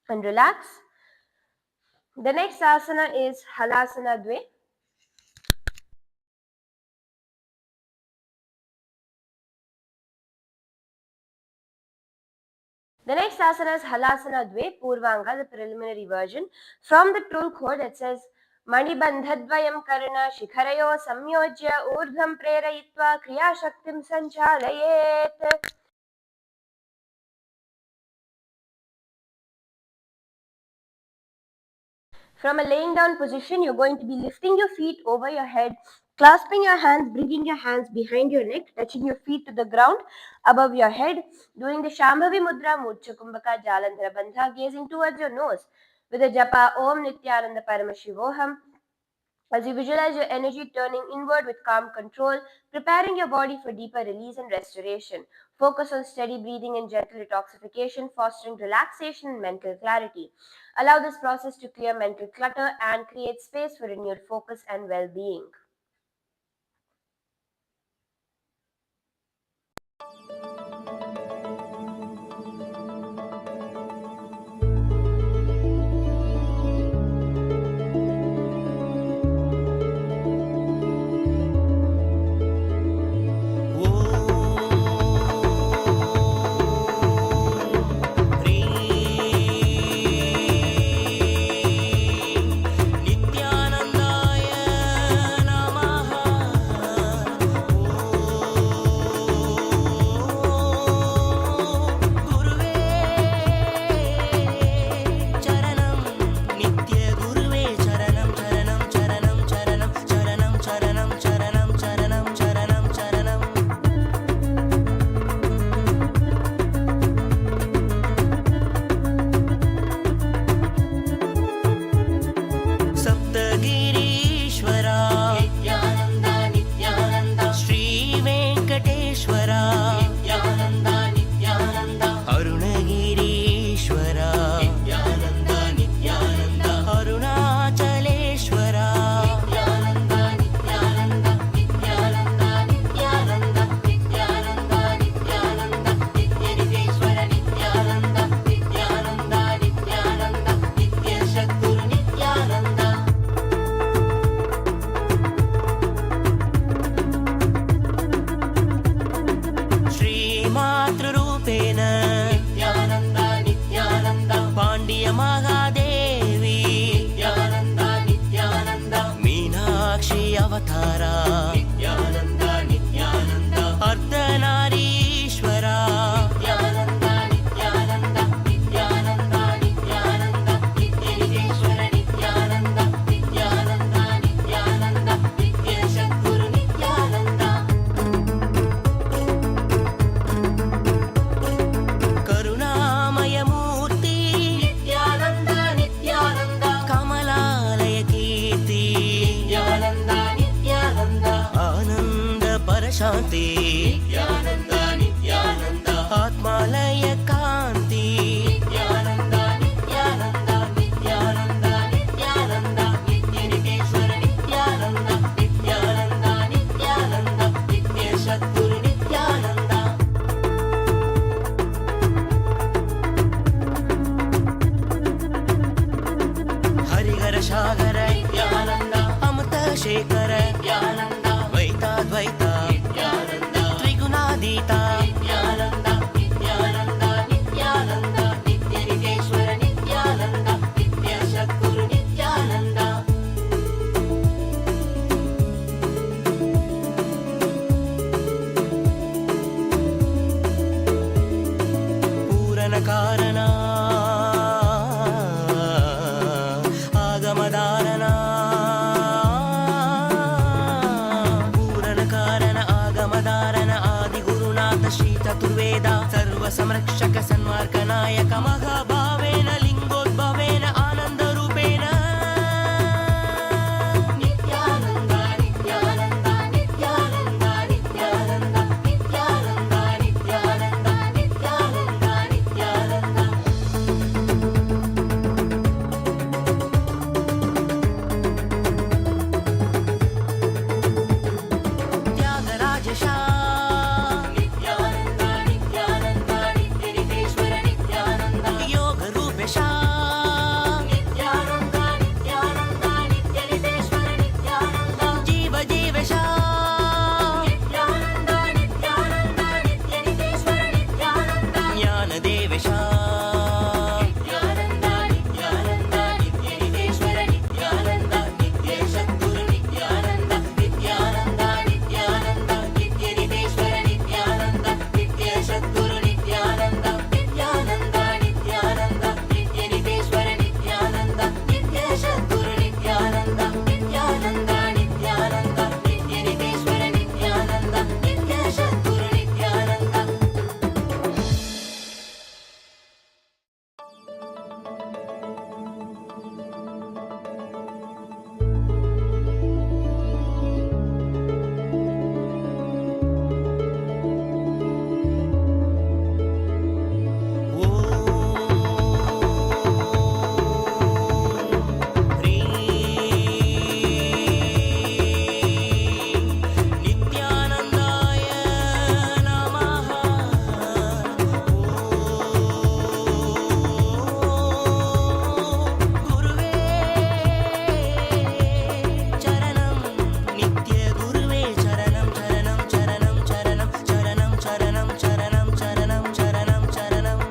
And relax. The next asana is Halasana Dve. The next asana is Halasana Dve, Purvanga, the preliminary version. From the Trulkhor that says Manibandhadvayam Karana Shikharayo Samyojya Urdham Prerayitva Kriya Shaktim Sanchalayet. From a laying down position, you're going to be lifting your feet over your head, clasping your hands, bringing your hands behind your neck, touching your feet to the ground above your head, doing the Shambhavi Mudra, Murcha Kumbhaka, Jalandhara Bandha, gazing towards your nose with the japa Om Nithyananda Paramashivoham. As you visualize your energy turning inward with calm control, preparing your body for deeper release and restoration. Focus on steady breathing and gentle detoxification, fostering relaxation and mental clarity. Allow this process to clear mental clutter and create space for renewed focus and well-being. Nithyanandaya ಪೂರನ ಕಾರಣ ಆಗಮದಾರನ ಪೂರನ ಕಾರಣ ಆಗಮದಾರನ ಆದಿಗುರುನಾಥ ಶ್ರೀ ಚತುರ್ವೇದ ಸರ್ವ ಸಂರಕ್ಷಕ ಸನ್ಮಾರ್ಗ ನಾಯಕ ಮಹಾಭಾವೇನ ಲಿಂಗೋದ್ಭವೇನ ಆನಂದ ರೂಪೇಣ ನಿತ್ಯಾನಂದ ನಿತ್ಯಾನಂದ ನಿತ್ಯಾನಂದ ನಿತ್ಯಾನಂದ ನಿತ್ಯಾನಂದ ನಿತ್ಯಾನಂದ ನಿತ್ಯಾನಂದ ನಿತ್ಯಾನಂದ ತ್ಯಾಗರಾಜ ನಿತ್ಯಾನಂದ ನಿತ್ಯಾನಂದ ನಿತ್ಯನಿತೇಶ್ವರ ನಿತ್ಯಾನಂದ ಯೋಗ ರೂಪೇಶ ನಿತ್ಯಾನಂದ ನಿತ್ಯಾನಂದ ನಿತ್ಯನಿತೇಶ್ವರ ನಿತ್ಯಾನಂದ ಜೀವ ಜೀವೇಶ ನಿತ್ಯಾನಂದ ನಿತ್ಯಾನಂದ ನಿತ್ಯನಿತೇಶ್ವರ ನಿತ್ಯಾನಂದ ಜ್ಞಾನ ದೇವೇಶ ನಿತ್ಯಾನಂದ ನಿತ್ಯಾನಂದ ನಿತ್ಯನಿತೇಶ್ವರ ನಿತ್ಯಾನಂದ ನಿತ್ಯೇಶ ಗುರು ನಿತ್ಯಾನಂದ ನಿತ್ಯಾನಂದ ನಿತ್ಯಾನಂದ ನಿತ್ಯನಿತೇಶ್ವರ ನಿತ್ಯಾನಂದ ನಿತ್ಯೇಶ ಗುರು ನಿತ್ಯಾನಂದ ನಿತ್ಯಾನಂದ ನಿತ್ಯಾನಂದ ನಿತ್ಯನಿತೇಶ್ವರ ನಿತ್ಯಾನಂದ ನಿತ್ಯೇಶ ಗುರು ನಿತ್ಯಾನಂದ ನಿತ್ಯಾನಂದ ನಿತ್ಯಾನಂದ ನಿತ್ಯನಿತೇಶ್ವರ ನಿತ್ಯಾನಂದ ನಿತ್ಯೇಶ ಗುರು ನಿತ್ಯಾನಂದ. ನಿತ್ಯಾನಂದಾಯ ನಮಃ ಗುರುವೇ ಚರಣಂ ನಿತ್ಯ ಗುರುವೇ ಚರಣಂ ಚರಣಂ ಚರಣಂ ಚರಣಂ ಚರಣಂ ಚರಣಂ ಚರಣಂ ಚರಣಂ ಚರಣಂ ಚರಣಂ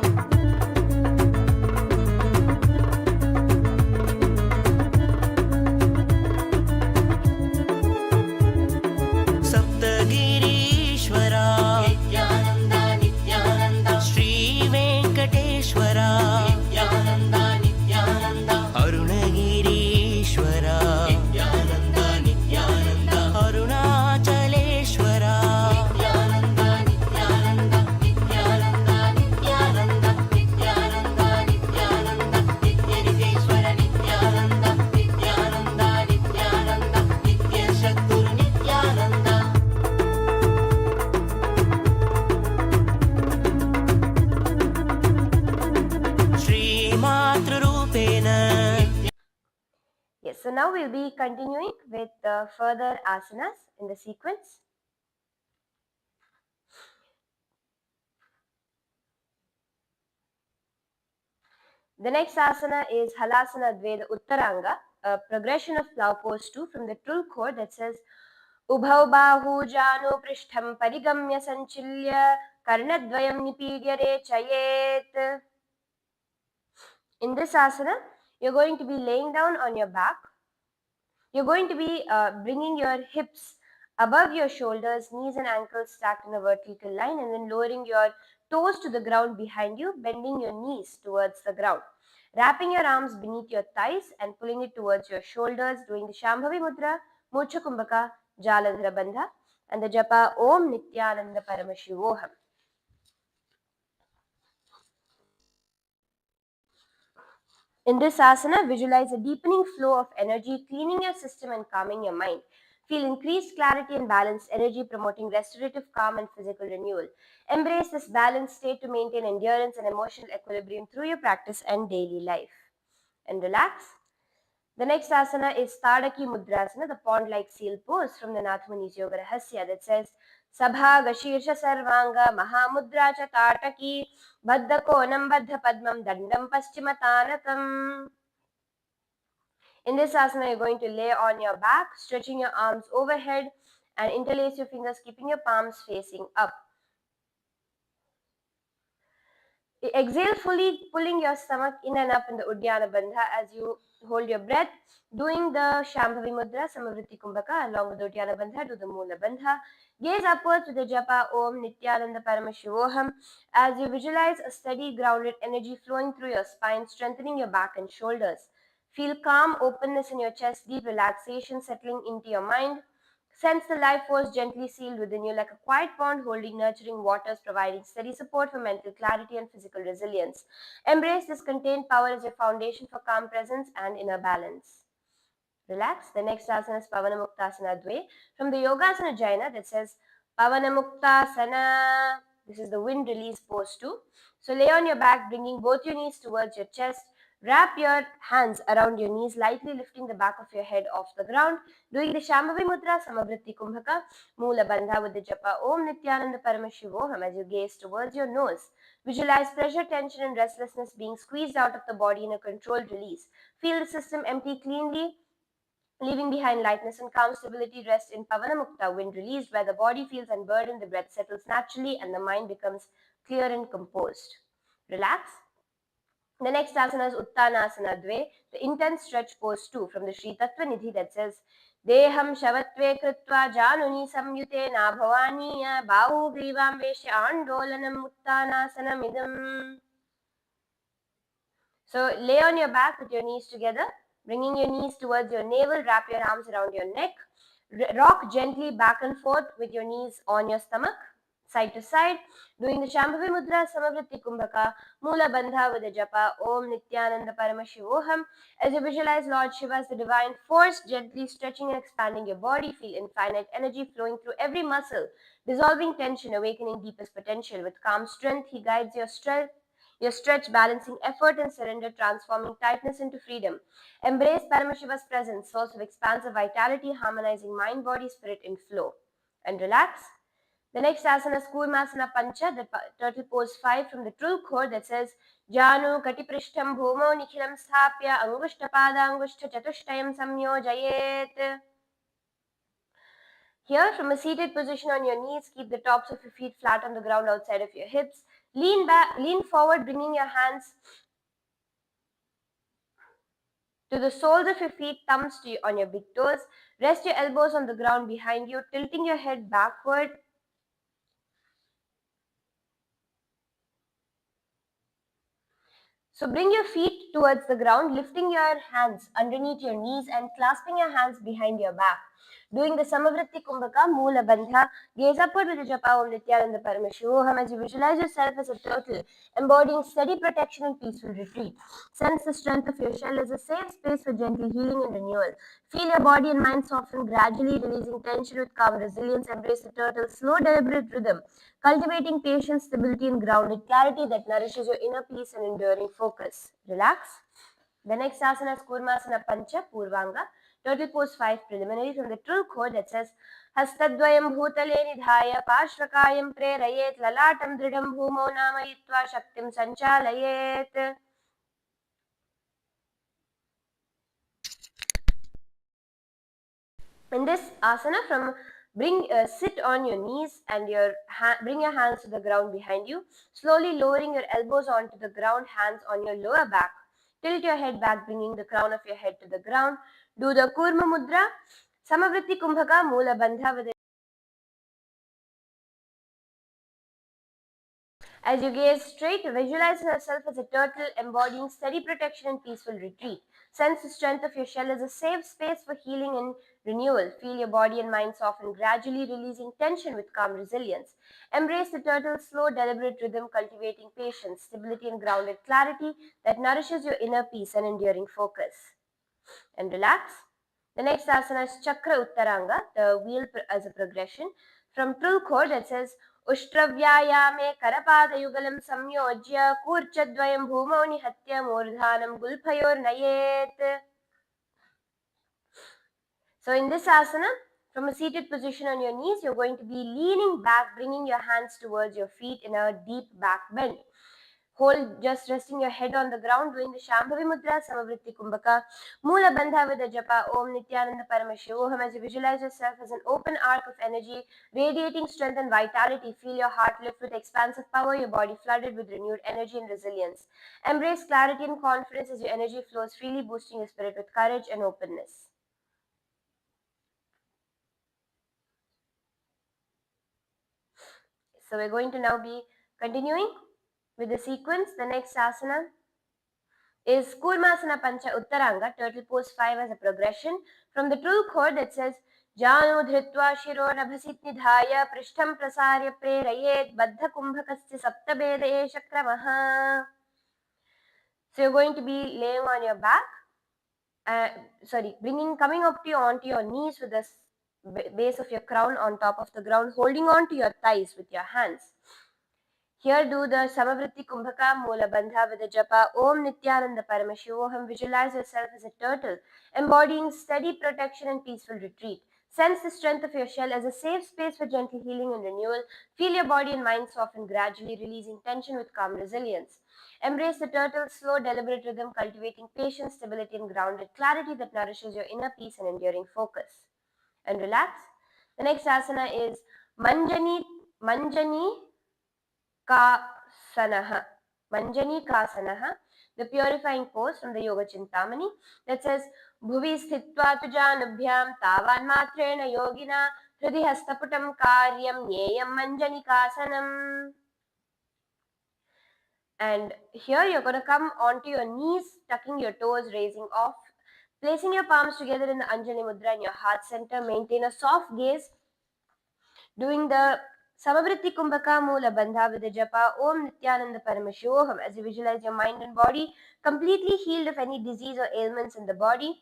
ಸಪ್ತಗಿರೀಶ್ವರ ನಿತ್ಯಾನಂದ ನಿತ್ಯಾನಂದ ಶ್ರೀ ವೆಂಕಟೇಶ್ವರ ನಿತ್ಯಾನಂದ ನಿತ್ಯಾನಂದ ಅರುಣಗಿರೀಶ್ವರ ನಿತ್ಯಾನಂದ ನಿತ್ಯಾನಂದ ಅರುಣಾಚಲೇಶ್ವರ ನಿತ್ಯಾನಂದ ನಿತ್ಯಾನಂದ ನಿತ್ಯಾನಂದ ನಿತ್ಯಾನಂದ ನಿತ್ಯಾನಂದ ನಿತ್ಯಾನಂದ ನಿತ್ಯನಿತೇಶ್ವರ ನಿತ್ಯಾನಂದ ನಿತ್ಯಾನಂದ ನಿತ್ಯಾನಂದ ನಿತ್ಯೇಶ ಗುರು Nithyananda ಶ್ರೀಮಾತೃರೂಪೇಣ. Yes, so now we'll be continuing with further asanas in the sequence. The next asana is Halasana Dveda Uttaranga, a progression of plow pose 2 from the Trul chord that says Ubhau Bahu Janu Prishtham Parigamya Sanchilya Karnadvayam Nipidya Rechayet. In this asana, you're going to be laying down on your back. You're going to be bringing your hips above your shoulders, knees and ankles stacked in a vertical line, and then lowering your toes to the ground behind you, bending your knees towards the ground. Wrapping your arms beneath your thighs and pulling it towards your shoulders, doing the Shambhavi Mudra, Moksha Kumbhaka, Jaladhara Bandha, and the Japa Om Nithyananda Paramashivoham. In this asana, visualize a deepening flow of energy, cleaning your system and calming your mind. Feel increased clarity and balanced energy, promoting restorative calm and physical renewal. Embrace this balanced state to maintain endurance and emotional equilibrium through your practice and daily life. And relax. The next asana is Tadaki Mudrasana, the pond-like seal pose from the Nath Muni's Yoga Rahasya that says Sabha Gashirsha Sarvanga Mahamudra Cha Tataki Baddha Konam Baddha Padmam Dandam Paschimataanatam. In this asana, you're going to lay on your back, stretching your arms overhead and interlace your fingers, keeping your palms facing up. Exhale fully, pulling your stomach in and up in the Uddiyana Bandha as you hold your breath, doing the Shambhavi Mudra, Samavritti Kumbhaka, along with Uddiyana Bandha, do the Mula Bandha. Gaze upwards with the japa Om Nithyananda Paramashivoham as you visualize a steady, grounded energy flowing through your spine, strengthening your back and shoulders. Feel calm, openness in your chest, deep relaxation settling into your mind. Sense the life force gently sealed within you like a quiet pond holding nurturing waters, providing steady support for mental clarity and physical resilience. Embrace this contained power as your foundation for calm presence and inner balance. Relax. The next asana is Pavanamuktasana Dve from the Yogasana Jaina that says Pavanamuktasana. This is the wind release pose too. So lay on your back, bringing both your knees towards your chest. Wrap your hands around your knees, lightly lifting the back of your head off the ground. Doing the Shambhavi Mudra, Samavritti Kumbhaka, Mula Bandha with the japa Om Nithyananda Paramashivoham as you gaze towards your nose. Visualize pressure, tension, and restlessness being squeezed out of the body in a controlled release. Feel the system empty cleanly, leaving behind lightness and calm. Stability. Rest in Pavanamukta, wind released, where the body feels unburdened, the breath settles naturally, and the mind becomes clear and composed. Relax. The next asana is Uttanasana Dve, the intense stretch pose 2 from the Sri Tattva Nidhi that says, Deham Shavatve Kritva Januni Samyute Na Bhavaniya Bahu Grivam Veshya Andolanam Uttanasanam Idam. So lay on your back with your knees together, bringing your knees towards your navel, wrap your arms around your neck, rock gently back and forth with your knees on your stomach, side to side, doing the Shambhavi Mudra, Samavritti Kumbhaka, Mula Bandha with the japa Om Nithyananda Paramashivoham. As you visualize Lord Shiva as the divine force, gently stretching and expanding your body, feel infinite energy flowing through every muscle, dissolving tension, awakening deepest potential. With calm strength, he guides your stretch, balancing effort and surrender, transforming tightness into freedom. Embrace Paramashiva's presence, source of expansive vitality, harmonizing mind, body, spirit in flow. And relax. The next asana is Kurmasana Pancha, the turtle pose 5 from the Trulkhor that says Janu Katiprishtham Bhumo Nikhilam Sthapya Angushtapada Angushta Chatushtayam Samyojayet. Here, from a seated position on your knees, keep the tops of your feet flat on the ground outside of your hips. Lean forward, bringing your hands to the soles of your feet, thumbs on your big toes. Rest your elbows on the ground behind you, tilting your head backward. So bring your feet towards the ground, lifting your hands underneath your knees and clasping your hands behind your back. Doing the Samavritti Kumbhaka, Mula Bandha, gaze upward with the japa Om Nithyananda Paramashivoham as you visualize yourself as a turtle, embodying steady protection and peaceful retreat. Sense the strength of your shell as a safe space for gentle healing and renewal. Feel your body and mind soften, gradually releasing tension with calm resilience. Embrace the turtle's slow, deliberate rhythm, cultivating patience, stability, and grounded clarity that nourishes your inner peace and enduring focus. Relax. The next asana is Kurmasana Pancha Purvanga, turtle pose 5 preliminary from the Trulkhor that says Hastadvayam Bhutale Nidhaya Pashrakayam Prerayet Lalatam Dridam Bhumo Namayitva Shaktim Sanchalayet. In this asana, sit on your knees and bring your hands to the ground behind you, slowly lowering your elbows onto the ground, hands on your lower back. Tilt your head back, bringing the crown of your head to the ground. Do the Kurma Mudra, Samavritti Kumbhaka, Mula Bandha with As you gaze straight, visualize yourself as a turtle embodying steady protection and peaceful retreat. Sense the strength of your shell as a safe space for healing and renewal. Feel your body and mind soften, gradually releasing tension with calm resilience. Embrace the turtle's slow, deliberate rhythm, cultivating patience, stability, and grounded clarity that nourishes your inner peace and enduring focus. And relax. The next asana is Chakra Uttaranga, the wheel as a progression. From Trulkhor that says उष्ट्रव्यायामे करपादयुगलं संयोज्य कूर्चद्वयं भूमौ निहत्य मूर्धानं गुल्फयोर्नयेत्. So in this asana, from a seated position on your knees, you're going to be leaning back, bringing your hands towards your feet in a deep back bend. Hold, just resting your head on the ground, doing the Shambhavi Mudra, Samavritti Kumbhaka, Mula Bandha with the Japa, Om Nithyananda Paramashivoham. As you visualize yourself as an open arc of energy, radiating strength and vitality, feel your heart lift with expansive power, your body flooded with renewed energy and resilience. Embrace clarity and confidence as your energy flows freely, boosting your spirit with courage and openness. So we're going to now be continuing with the sequence. The next asana is Kurmasana Pancha Uttaranga, turtle pose 5 as a progression from the true chord that says Janu dhritva shiro nabhasit nidhaya prishtham prasarya prerayet baddha kumbhakasya saptabede shakramaha. So you're going to be laying on your back, coming up to you onto your knees with the base of your crown on top of the ground, holding on to your thighs with your hands. Here do the Samavritti Kumbhaka Mula Bandha with the japa Om Nithyananda Paramashivoham. Visualize yourself as a turtle, embodying steady protection and peaceful retreat. Sense the strength of your shell as a safe space for gentle healing and renewal. Feel your body and mind soften, gradually releasing tension with calm resilience. Embrace the turtle's slow, deliberate rhythm, cultivating patience, stability, and grounded clarity that nourishes your inner peace and enduring focus. And relax. The next asana is Manjani Kasanaha. Manjani Kasanaha, the purifying pose from the Yoga Chintamani that says Bhuvi sthitva tujanubhyam tavan matrena yogina hridi hastaputam karyam nyeyam Manjani Kasanam. And here you're going to come onto your knees, tucking your toes, raising off, placing your palms together in the Anjani Mudra in your heart center. Maintain a soft gaze, doing the Samavritti Kumbhaka Mula Bandha with the japa Om Nithyananda Paramashivoham as you visualize your mind and body completely healed of any disease or ailments in the body.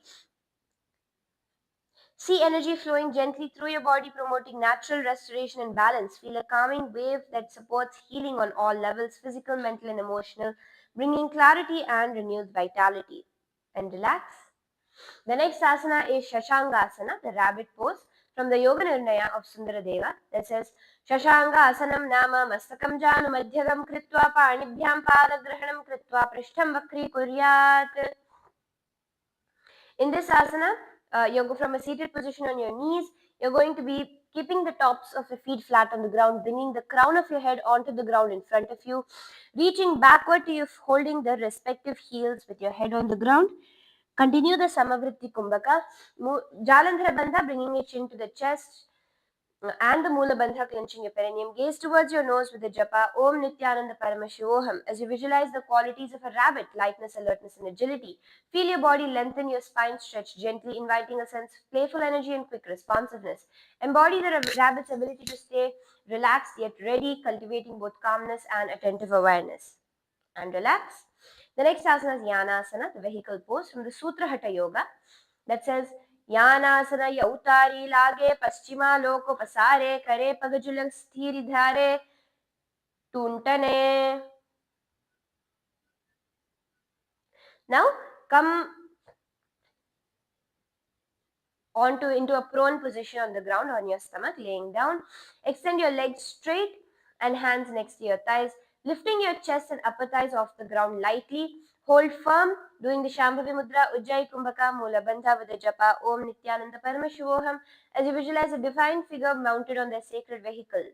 See energy flowing gently through your body, promoting natural restoration and balance. Feel a calming wave that supports healing on all levels, physical, mental, and emotional, bringing clarity and renewed vitality. And relax. The next asana is Shashangasana, the rabbit pose from the Yoga Nirnaya of Sundaradeva that says Shashanga asanam nama mastakam janu madhyagam kritva panibhyam padagrahanam kritva prishtham vakri kuryat. In this asana, you go from a seated position on your knees. You're going to be keeping the tops of your feet flat on the ground, bringing the crown of your head onto the ground in front of you, reaching backward to you, holding the respective heels with your head on the ground. Continue the Samavritti Kumbhaka, Jalandhara Bandha, bringing your chin to the chest, and the Mula Bandha, clenching your perineum. Gaze towards your nose with the japa Om Nithyananda Paramashivoham as you visualize the qualities of a rabbit, lightness, alertness, and agility. Feel your body lengthen, your spine stretch gently, inviting a sense of playful energy and quick responsiveness. Embody the rabbit's ability to stay relaxed yet ready, cultivating both calmness and attentive awareness. And relax. The next asana is Yanasana, the vehicle pose from the Sutra Hatha Yoga that says Yanasana Yautari Lage Paschima Loko Pasare Kare Pagajulak Sthiri Dhare Tuntane. Now come into a prone position on the ground on your stomach, laying down. Extend your legs straight and hands next to your thighs, lifting your chest and upper thighs off the ground lightly. Hold firm, doing the Shambhavi Mudra, Ujjayi Kumbhaka, Mula Bandha with the japa Om Nithyananda Paramashivoham as you visualize a divine figure mounted on their sacred vehicle,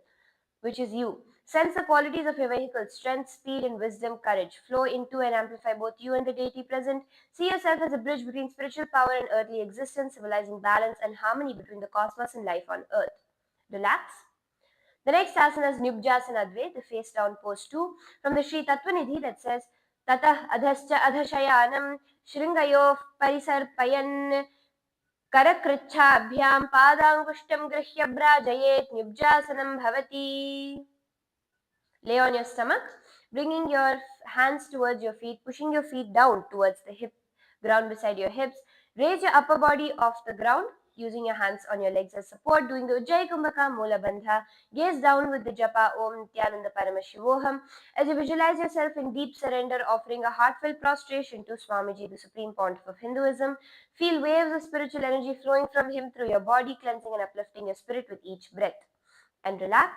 which is you. Sense the qualities of your vehicle, strength, speed, and wisdom, courage. Flow into and amplify both you and the deity present. See yourself as a bridge between spiritual power and earthly existence, symbolizing balance and harmony between the cosmos and life on earth. Relax. The next asana is Nibjasana Dve, the face down pose 2, from the Sri Tattvanidhi that says Tatah Adhascha Adhashayanam Shringayo Parisarpayan Karakrichhabhyam Padangushtam Grihya Brajayet Nibjasanam Bhavati. Lay on your stomach, bringing your hands towards your feet, pushing your feet down towards the hip ground beside your hips. Raise your upper body off the ground, using your hands on your legs as support, doing the Ujjayi Kumbhaka Mula Bandha. Gaze down with the japa Om Nithyananda Paramashivoham as you visualize yourself in deep surrender, offering a heartfelt prostration to Swamiji, the Supreme Pontiff of Hinduism. Feel waves of spiritual energy flowing from him through your body, cleansing and uplifting your spirit with each breath. And relax.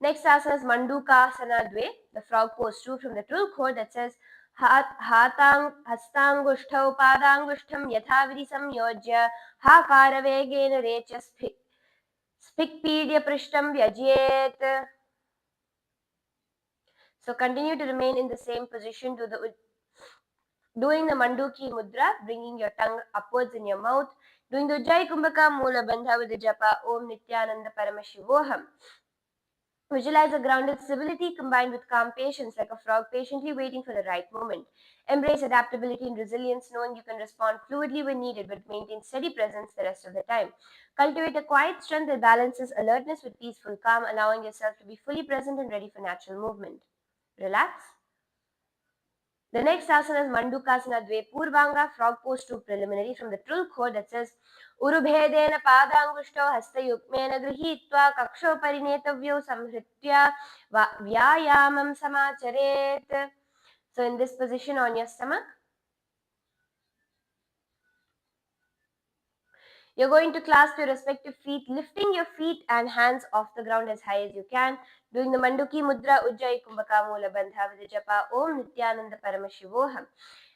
Next asana is Mandukasana Dve, the frog pose 2 from the Trul Code that says Hastangushtau Padangushtam Yathavidi Samyojya Hakaravegena Recha Spikpedia Prishtam Vyajyet. So continue to remain in the same position doing the Manduki Mudra, bringing your tongue upwards in your mouth, doing the Ujjayi Kumbhaka Mula Bandha with the japa Om Nithyananda Paramashivoham. Visualize a grounded stability combined with calm patience, like a frog patiently waiting for the right moment. Embrace adaptability and resilience, knowing you can respond fluidly when needed but maintain steady presence the rest of the time. Cultivate a quiet strength that balances alertness with peaceful calm, allowing yourself to be fully present and ready for natural movement. Relax. The next asana is Mandukasana Dve Purvanga, frog pose 2 preliminary from the Trul Code that says Urubhedena Padangushto Hastayukmena Grihitva Kaksho Parinetavyo Samhritya Vyayamam Samacharet. So in this position on your stomach, you're going to clasp your respective feet, lifting your feet and hands off the ground as high as you can, doing the Manduki Mudra Ujjayi Kumbhaka Mula Bandha with the japa Om Nithyananda Paramashivoham.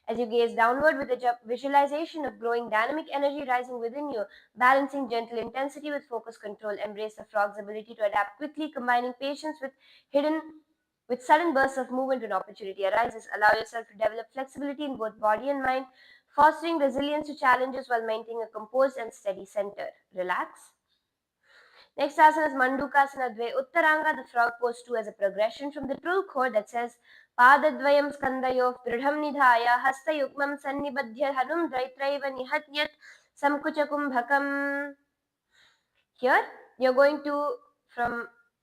As you gaze downward with a visualization of growing dynamic energy rising within you, balancing gentle intensity with focused control, embrace the frog's ability to adapt quickly, combining patience with sudden bursts of movement when opportunity arises. Allow yourself to develop flexibility in both body and mind, fostering resilience to challenges while maintaining a composed and steady center. Relax. Next asana is Mandukasana Dve Uttaranga, the frog pose 2 as a progression from the Trul Code that says Padadvayam Skandayo Dridham Nidhaya Hastayukmam Sannibadhya Hanum Draitraiva Nihatyat Samkuchakumbhakam. Here you're going to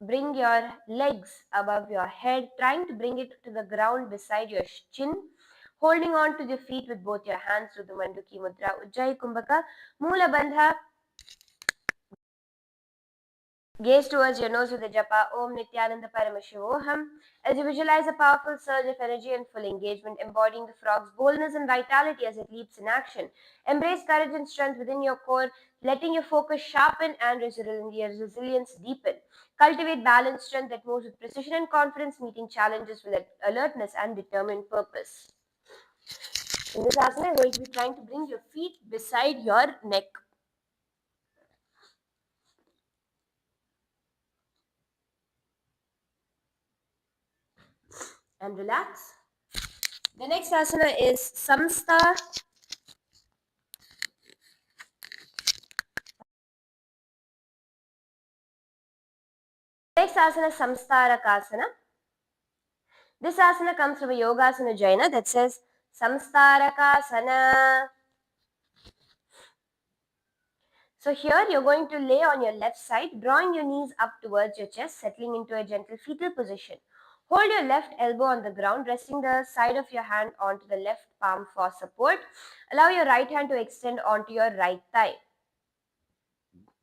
bring your legs above your head, trying to bring it to the ground beside your chin, holding on to the feet with both your hands to the Manduki Mudra Ujjayi Kumbhaka Mula Bandha. Gaze towards your nose with the japa Om Nithyananda Paramashivoham as you visualize a powerful surge of energy and full engagement, embodying the frog's boldness and vitality as it leaps in action. Embrace courage and strength within your core, letting your focus sharpen and your resilience deepen. Cultivate balanced strength that moves with precision and confidence, meeting challenges with alertness and determined purpose. In this asana, you're going to be trying to bring your feet beside your neck. And relax. The next asana is Samstha. Next asana is Samstarakasana. This asana comes from a Yogasana Jaina that says Samstarakasana. So here you're going to lay on your left side, drawing your knees up towards your chest, settling into a gentle fetal position. Hold your left elbow on the ground, resting the side of your hand onto the left palm for support. Allow your right hand to extend onto your right thigh.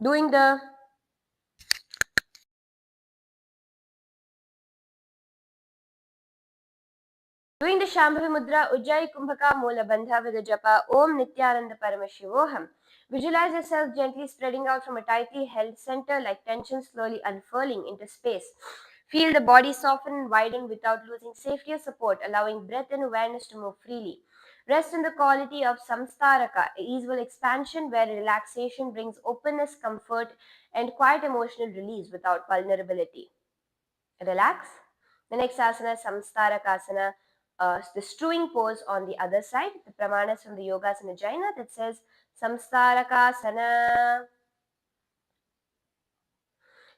Doing the Shambhavi Mudra Ujjayi Kumbhaka Mula Bandha with the japa Om Nithyananda Paramashivoham. Visualize yourself gently spreading out from a tightly held center like tension slowly unfurling into space. Feel the body soften and widen without losing safety or support, allowing breath and awareness to move freely. Rest in the quality of Samstaraka, a easeful expansion where relaxation brings openness, comfort, and quiet emotional release without vulnerability. Relax. The next asana is Samstarakasana, the strewing pose on the other side. The pramana is from the Yogasana Jaina that says Samstarakasana.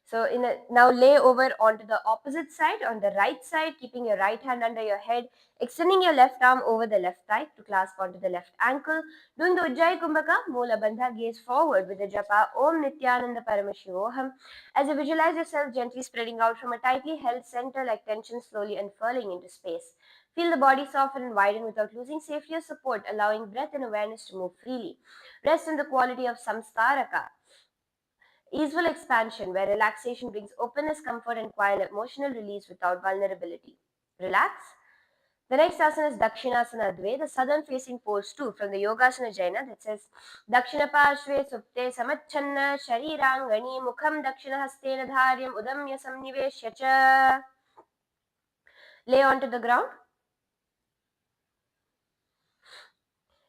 So now lay over onto the opposite side, on the right side, keeping your right hand under your head, extending your left arm over the left thigh to clasp onto the left ankle. Doing the Ujjayi Kumbhaka, Mula Bandha, gaze forward with the japa Om Nithyananda Paramashivoham as you visualize yourself gently spreading out from a tightly held center like tension slowly unfurling into space. Feel the body soften and widen without losing safety or support, allowing breath and awareness to move freely. Rest in the quality of Samstaraka, easeful expansion where relaxation brings openness, comfort, and quiet emotional release without vulnerability. Relax. The next asana is Dakshinasana Dve, the southern facing pose 2 from the Yogasana Jaina that says Dakshina Parshve Supte Samachanna Sharirangani Mukham Dakshina Hastena Dharyam Udamya Samniveshya Cha. Lay onto the ground.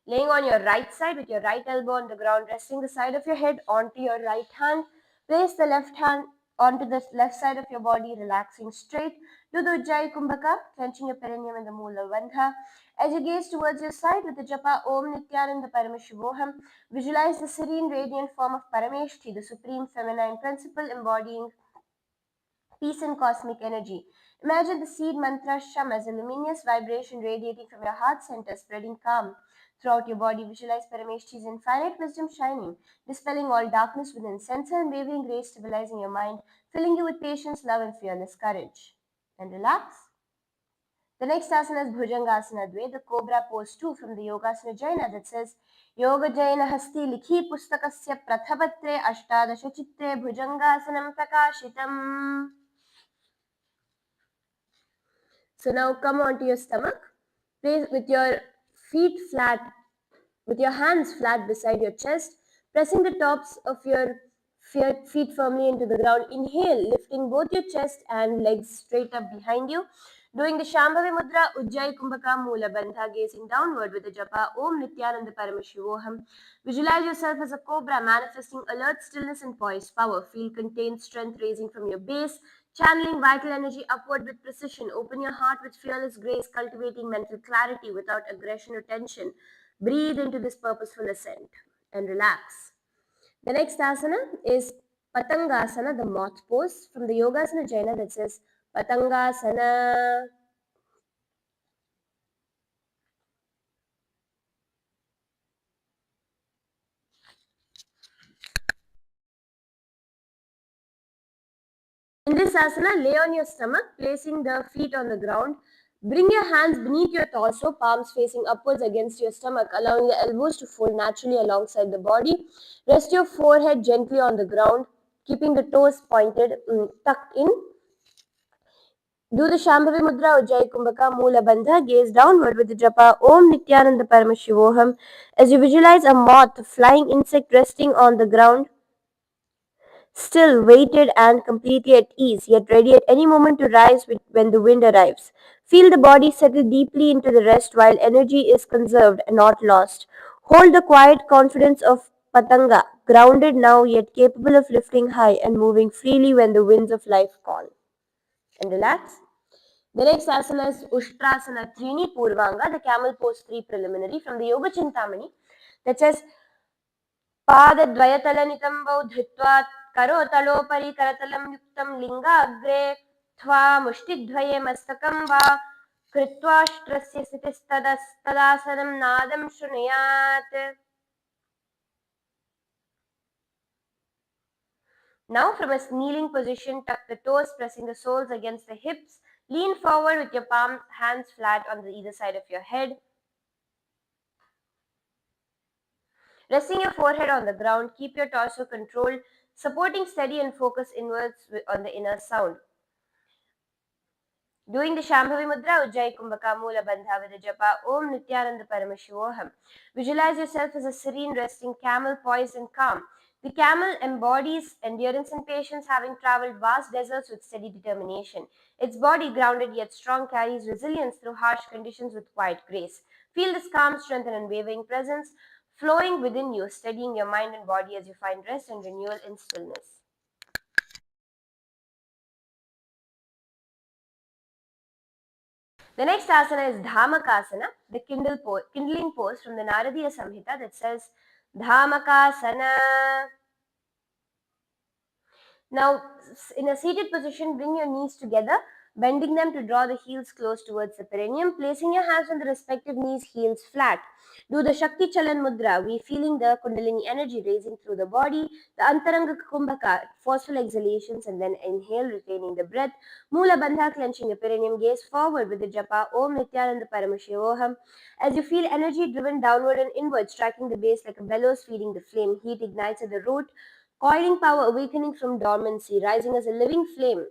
Laying on your right side with your right elbow on the ground, resting the side of your head onto your right hand. Place the left hand onto the left side of your body, relaxing straight. Do the Ujjayi Kumbhaka, clenching your perineum and the Moola Bandha. As you gaze towards your side with the japa Om Nithyananda Paramashivoham, visualize the serene radiant form of Parameshti, the supreme feminine principle embodying peace and cosmic energy. Imagine the seed mantra Sham as a luminous vibration radiating from your heart center, spreading calm throughout your body. Visualize Parameshti's infinite wisdom shining, dispelling all darkness within, sense and wavering grace stabilizing your mind, filling you with patience, love, and fearless courage. And relax. The next asana is Bhujangasana Dve, the Cobra pose 2 from the Yogasana Jaina that says Yoga Jaina Hasti Likhi Pustakasya Prathabatre Ashtadasha Chitre Bhujangasanam Prakashitam. So now come onto your stomach. Place with your feet flat, with your hands flat beside your chest, pressing the tops of your feet firmly into the ground. Inhale, lifting both your chest and legs straight up behind you. Doing the Shambhavi Mudra, Ujjayi Kumbhaka Moola Bandha, gazing downward with the japa Om Nithyananda Paramashivoham. Visualize yourself as a cobra, manifesting alert stillness and poised power. Feel contained strength raising from your base, channeling vital energy upward with precision. Open your heart with fearless grace, cultivating mental clarity without aggression or tension. Breathe into this purposeful ascent and relax. The next asana is Patangasana, the moth pose from the Yogasana Jaina that says Patangasana. In this asana, lay on your stomach, placing the feet on the ground. Bring your hands beneath your torso, palms facing upwards against your stomach, allowing the elbows to fold naturally alongside the body. Rest your forehead gently on the ground, keeping the toes pointed, tucked in. Do the Shambhavi Mudra Ujjayi Kumbhaka Moola Bandha. Gaze downward with the japa Om Nithyananda Paramashivoham as you visualize a moth, flying insect resting on the ground, still weighted and completely at ease, yet ready at any moment to rise when the wind arrives. Feel the body settle deeply into the rest while energy is conserved and not lost. Hold the quiet confidence of Patanga, grounded now yet capable of lifting high and moving freely when the winds of life call. And relax. The next asana is Ushtrasana Trini Purvanga, the camel pose 3 preliminary from the Yoga Chintamani that says Padadvayatalanitambau dhritva karotaloपरि करतलं युक्तं लिङ्गाग्रे त्वा मुष्टिद्वये मस्तकं वा कृत्वाष्ट्रस्य स्थितिस्तदस्तदासनं नादं शृणुयात्. Now from a kneeling position, tuck the toes, pressing the soles against the hips. Lean forward with your palm hands flat on the either side of your head. Resting your forehead on the ground, keep your torso controlled, supporting steady and focus inwards on the inner sound. Doing the Shambhavi Mudra, Ujjayi Kumbhaka Moola Bandha with the japa Om Nithyananda Paramashivoham. Visualize yourself as a serene, resting camel, poised and calm. The camel embodies endurance and patience, having traveled vast deserts with steady determination. Its body, grounded yet strong, carries resilience through harsh conditions with quiet grace. Feel this calm, strength and unwavering presence flowing within you, steadying your mind and body as you find rest and renewal in stillness. The next asana is Dhamakasana, the kindling pose from the Naradiya Samhita that says Dhamakasana. Now, in a seated position, bring your knees together, bending them to draw the heels close towards the perineum, placing your hands on the respective knees, heels flat. Do the Shakti Chalan Mudra, we feeling the Kundalini energy raising through the body, the Antaranga Kumbhaka, forceful exhalations, and then inhale, retaining the breath. Moola Bandha, clenching the perineum, gaze forward with the japa Om Nithyananda Paramashivoham. As you feel energy driven downward and inward, striking the base like a bellows feeding the flame, heat ignites at the root, coiling power awakening from dormancy, rising as a living flame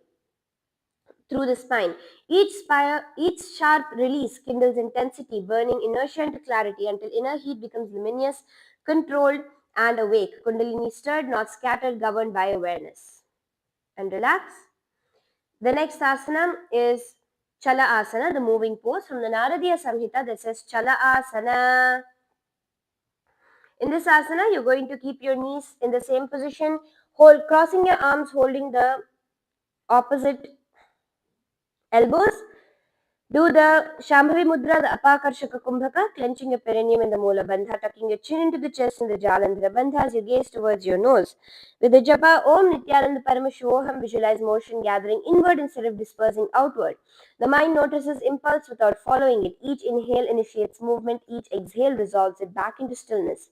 through the spine. Each sharp release kindles intensity, burning inertia into clarity until inner heat becomes luminous, controlled, and awake. Kundalini stirred, not scattered, governed by awareness. And relax. The next asana is Chala Asana, the moving pose from the Naradiya Samhita that says Chala Asana. In this asana, you're going to keep your knees in the same position, crossing your arms, holding the opposite elbows. Do the Shambhavi Mudra, the Apakarshaka Kumbhaka, clenching your perineum in the Moola Bandha, tucking your chin into the chest in the Jalandhara Bandha as you gaze towards your nose. With the Japa Om Nithyananda Paramashivoham, visualize motion gathering inward instead of dispersing outward. The mind notices impulse without following it. Each inhale initiates movement, each exhale resolves it back into stillness.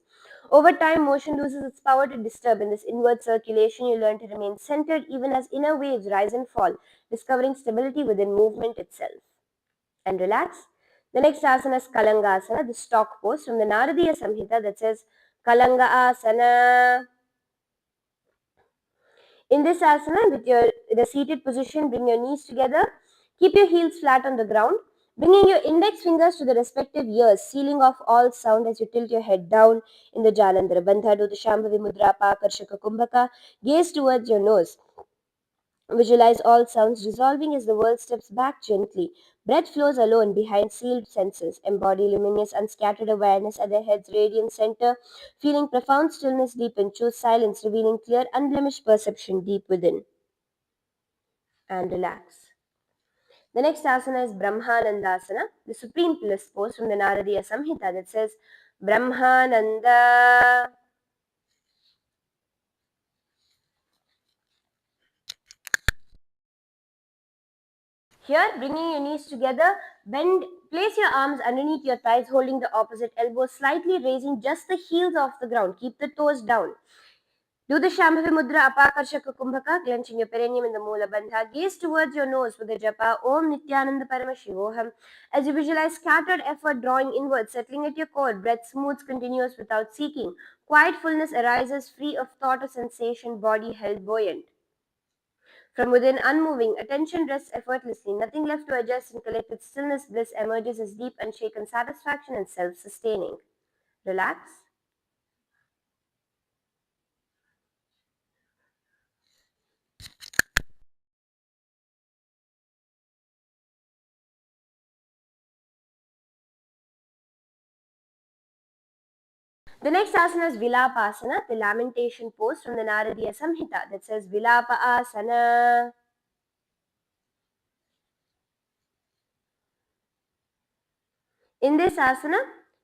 Over time, motion loses its power to disturb. In this inward circulation, you learn to remain centered even as inner waves rise and fall, discovering stability within movement itself. And relax. The next asana is Kalanga Asana, the stock pose from the Naradiya Samhita that says Kalanga Asana. In this asana, with the seated position, bring your knees together. Keep your heels flat on the ground. Bringing your index fingers to the respective ears, sealing off all sound as you tilt your head down in the Jalandhara Bandha. Do the Shambhavi Mudra, Pakarshaka Kumbhaka. Gaze towards your nose. Visualize all sounds dissolving as the world steps back gently. Breath flows alone behind sealed senses. Embody luminous, unscattered awareness at the head's radiant center. Feeling profound stillness deepen. Choose silence, revealing clear, unblemished perception deep within. And relax. The next asana is Brahmanandasana, the supreme bliss pose from the Naradiya Samhita that says Brahmananda. Here, bringing your knees together, place your arms underneath your thighs, holding the opposite elbow, slightly raising just the heels off the ground. Keep the toes down. Do the Shambhavi Mudra, Apakarshaka Kumbhaka, clenching your perineum in the Moola Bandha. Gaze towards your nose with the japa Om Nithyananda Paramashivoham. As you visualize scattered effort drawing inward, settling at your core, breath smooths, continuous without seeking. Quiet fullness arises, free of thought or sensation, body held buoyant. From within, unmoving, attention rests effortlessly, nothing left to adjust and collect with stillness. Bliss emerges as deep, unshaken satisfaction and self-sustaining. Relax. The next asana is Vilapasana, the lamentation pose from the Naradiya Samhita that says Vilapa Asana. In this asana,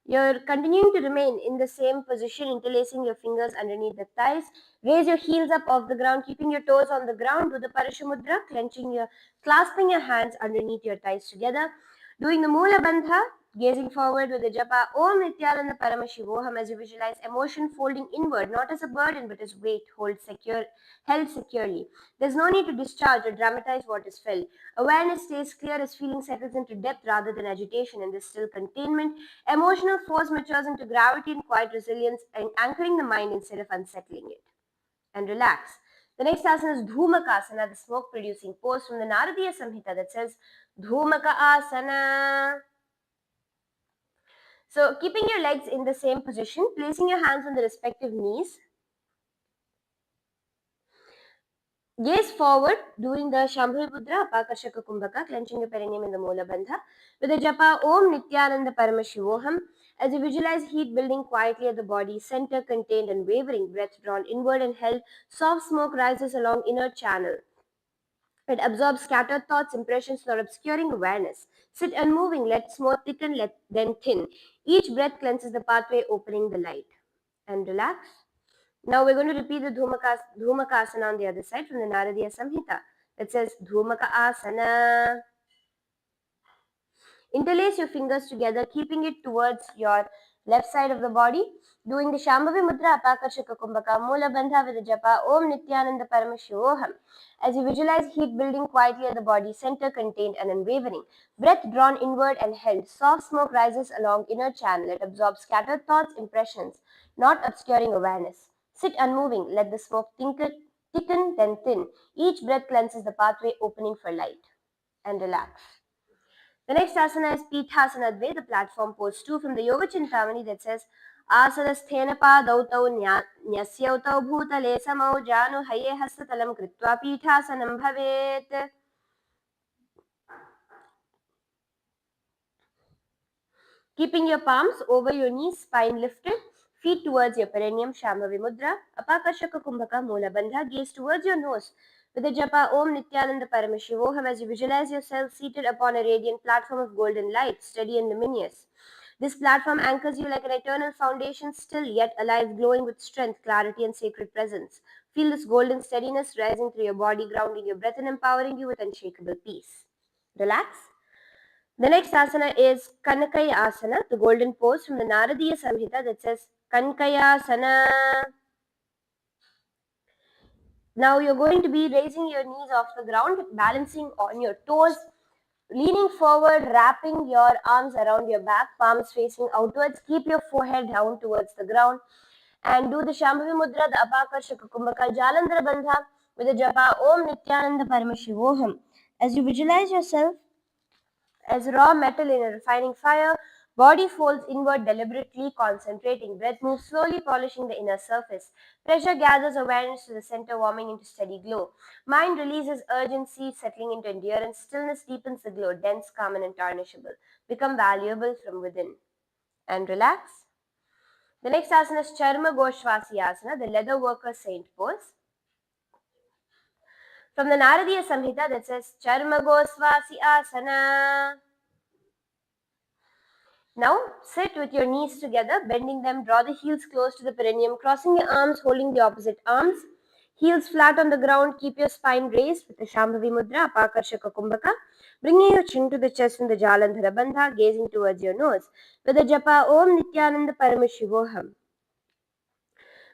you're continuing to remain in the same position, interlacing your fingers underneath the thighs. Raise your heels up off the ground, keeping your toes on the ground. Do the Parashamudra, clasping your hands underneath your thighs together. Doing the Moola Bandha, gazing forward with the japa Om Nithyananda Paramashivoham as you visualize emotion folding inward, not as a burden but as weight held securely. There's no need to discharge or dramatize what is felt. Awareness stays clear as feeling settles into depth rather than agitation. In this still containment, emotional force matures into gravity and quiet resilience, and anchoring the mind instead of unsettling it. And relax. The next asana is Dhumakasana, the smoke producing pose from the Naradiya Samhita that says Dhumaka Asana. So, keeping your legs in the same position, placing your hands on the respective knees. Gaze forward, doing the Shambhavi Mudra, Apakarshaka Kumbhaka, clenching your perineum in the Moola Bandha. With the japa Om Nithyananda Paramashivoham, as you visualize heat building quietly at the body, center contained and wavering, breath drawn inward and held, soft smoke rises along inner channel. It absorbs scattered thoughts, impressions, not obscuring awareness. Sit unmoving, let smoke thicken, then thin. Each breath cleanses the pathway, opening the light. And relax. Now we're going to repeat the Dhumaka Asana on the other side from the Naradiya Samhita. It says Dhumaka Asana. Interlace your fingers together, keeping it towards your left side of the body. Doing the Shambhavi Mudra, Apakarshaka Kumbhaka, Moola Bandha with the japa Om Nithyananda Paramashivoham. As you visualize heat building quietly at the body, center contained and unwavering. Breath drawn inward and held. Soft smoke rises along inner channel. It absorbs scattered thoughts, impressions, not obscuring awareness. Sit unmoving. Let the smoke thicken, then thin. Each breath cleanses the pathway, opening for light. and relax. The next asana is Pithasana Dve, the platform pose 2 from the Yoga Chintamani that says Asadasthena padautau nyasyautau bhutale samau janu haye hastatalam kritva pithasanam bhavet. Keeping your palms over your knees, spine lifted, feet towards your perineum, Shambhavi Mudra, Apakashaka Kumbhaka Mula Bandha, gaze towards your nose. With the japa Om Nithyananda Paramashivoham, as you visualize yourself seated upon a radiant platform of golden light, steady and luminous. This platform anchors you like an eternal foundation, still yet alive, glowing with strength, clarity, and sacred presence. Feel this golden steadiness rising through your body, grounding your breath, and empowering you with unshakable peace. Relax. The next asana is Kanakaya Asana, the golden pose from the Naradiya Samhita that says Kankaya Asana. Now you're going to be raising your knees off the ground, balancing on your toes, leaning forward, wrapping your arms around your back, palms facing outwards. Keep your forehead down towards the ground and do the Shambhavi Mudra, the Apakarshaka Kumbhaka Jalandhara Bandha with the japa Om Nithyananda Paramashivoham. As you visualize yourself as raw metal in a refining fire, body folds inward deliberately, concentrating. Breath moves slowly, polishing the inner surface. Pressure gathers awareness to the center, warming into steady glow. Mind releases urgency, settling into endurance. Stillness deepens the glow, dense, calm, and untarnishable. Become valuable from within. And relax. The next asana is Charma Goshwasi Asana, the leather worker saint pose. From the Naradiya Samhita that says Charma Goswasi Asana. Now sit with your knees together, bending them, draw the heels close to the perineum, crossing your arms, holding the opposite arms. Heels flat on the ground, keep your spine raised with the Shambhavi Mudra, Apakarshaka Kumbhaka, bringing your chin to the chest in the Jalandhara Bandha, gazing towards your nose. With the japa Om Nithyananda Paramashivoham.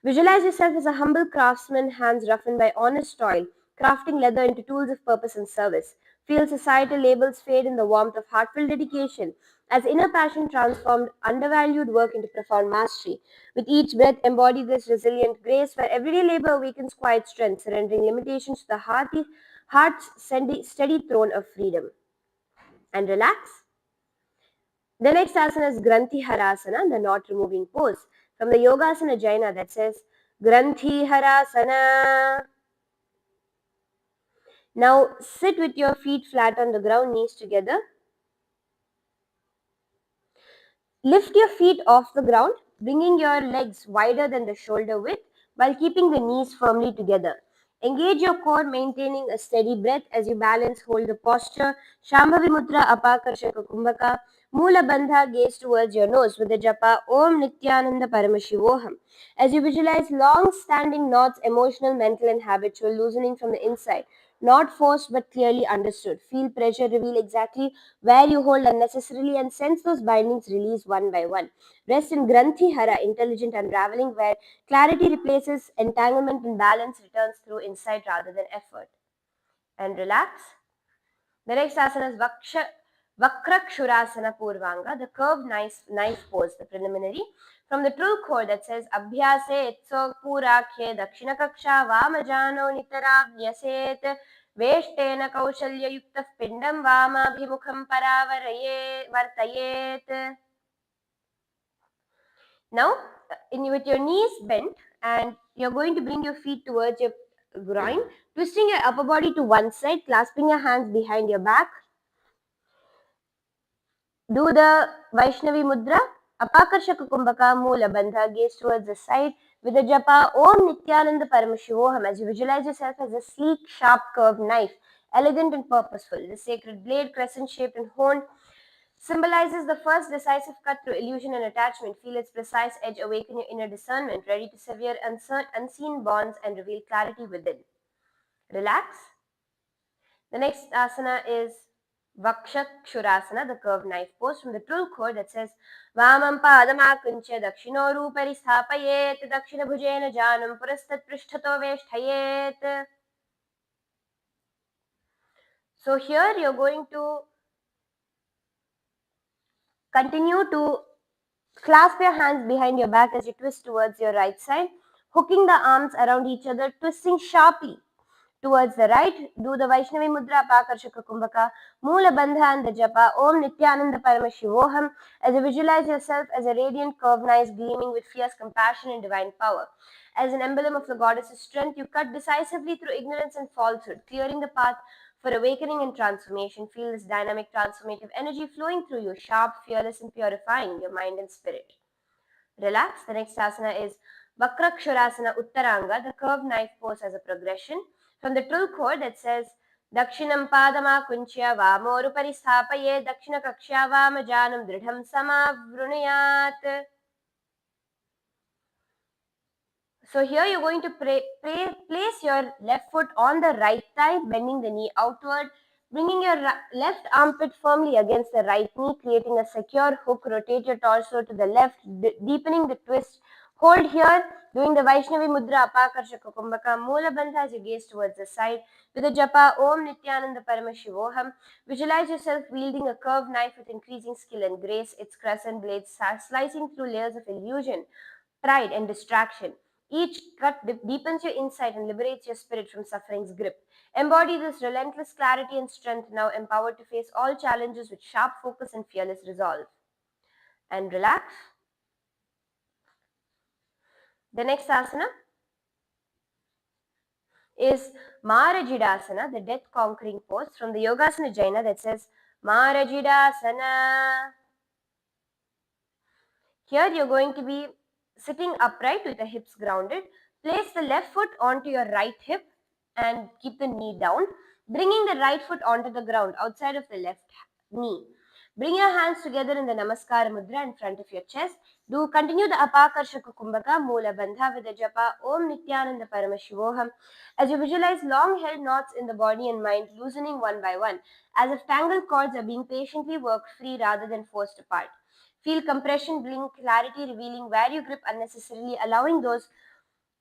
Visualize yourself as a humble craftsman, hands roughened by honest toil, crafting leather into tools of purpose and service. Feel societal labels fade in the warmth of heartfelt dedication, as inner passion transformed undervalued work into profound mastery. With each breath, embody this resilient grace where everyday labor awakens quiet strength, surrendering limitations to the heart's steady throne of freedom. And relax. The next asana is Granthi Harasana, the knot removing pose. From the Yogasana Jaina that says Granthi Harasana. Now sit with your feet flat on the ground, knees together. Lift your feet off the ground, bringing your legs wider than the shoulder width while keeping the knees firmly together. Engage your core, maintaining a steady breath as you balance, hold the posture. Shambhavi Mudra, Apakarshaka Kumbhaka. Mula Bandha, gaze towards your nose with the japa Om Nithyananda Paramashivoham. As you visualize long-standing knots, emotional, mental, and habitual, loosening from the inside. Not forced but clearly understood. Feel pressure reveal exactly where you hold unnecessarily and sense those bindings release one by one. Rest in Granthi Hara, intelligent unraveling, where clarity replaces entanglement and balance returns through insight rather than effort. And relax. The next asana is Vakrakshurasana Purvanga, the curved knife pose, the preliminary. From the true core that says Abhyase Etsog Purakhe Dakshina Kaksha Vamajano Nitara Veshtena Kaushalya Yukta Pindam Vamabhimukham Vartayet. Now, with your knees bent, and you're going to bring your feet towards your groin, twisting your upper body to one side, clasping your hands behind your back. Do the Vaishnavi Mudra, Apakarshaka Kumbhaka, Mula Bandha, gaze towards the side with the japa Om Nithyananda Paramashivoham as you visualize yourself as a sleek, sharp, curved knife, elegant and purposeful. The sacred blade, crescent shaped and honed, symbolizes the first decisive cut through illusion and attachment. Feel its precise edge awaken your inner discernment, ready to sever unseen bonds and reveal clarity within. Relax. The next asana is Vakshakshurasana, the curved knife pose from the true core that says Vamam padamakuncha dakshinorupari sthapayet dakshina bhujena janam purastat prishthato vesthayet. So here you're going to continue to clasp your hands behind your back as you twist towards your right side, hooking the arms around each other, twisting sharply towards the right, do the Vaishnavi Mudra, Apakarshaka Kumbhaka, Moola Bandha and the Japa, Om Nithyananda Paramashivoham, as you visualize yourself as a radiant curved knife gleaming with fierce compassion and divine power. As an emblem of the goddess's strength, you cut decisively through ignorance and falsehood, clearing the path for awakening and transformation. Feel this dynamic, transformative energy flowing through you, sharp, fearless, and purifying your mind and spirit. Relax. The next asana is Vakrakshurasana Uttaranga, the curved knife pose as a progression. From the Tul Core that says Dakshinam Padama Kunchya Vamorupari Sthapaye Dakshina Kakshya Vamajanam Dridham Samavrunayat. So here you're going to place your left foot on the right thigh, bending the knee outward, bringing your left armpit firmly against the right knee, creating a secure hook. Rotate your torso to the left, deepening the twist. Hold here, doing the Vaishnavi Mudra, Apakarshaka Kumbhaka, Moola Bandha as you gaze towards the side. With the japa Om Nithyananda Paramashivoham, visualize yourself wielding a curved knife with increasing skill and grace, its crescent blades slicing through layers of illusion, pride, and distraction. Each cut deepens your insight and liberates your spirit from suffering's grip. Embody this relentless clarity and strength, now empowered to face all challenges with sharp focus and fearless resolve. And relax. The next asana is Marajidasana, the death conquering pose from the Yogasana Jaina that says Marajidasana. Here you're going to be sitting upright with the hips grounded. Place the left foot onto your right hip and keep the knee down, bringing the right foot onto the ground outside of the left knee. Bring your hands together in the Namaskara Mudra in front of your chest. Do continue the Apakarshaka Kumbhaka, Moola Bandha with the japa Om Nithyananda Paramashivoham as you visualize long held knots in the body and mind loosening one by one, as if tangled cords are being patiently worked free rather than forced apart. Feel compression bring clarity, revealing where you grip unnecessarily, allowing those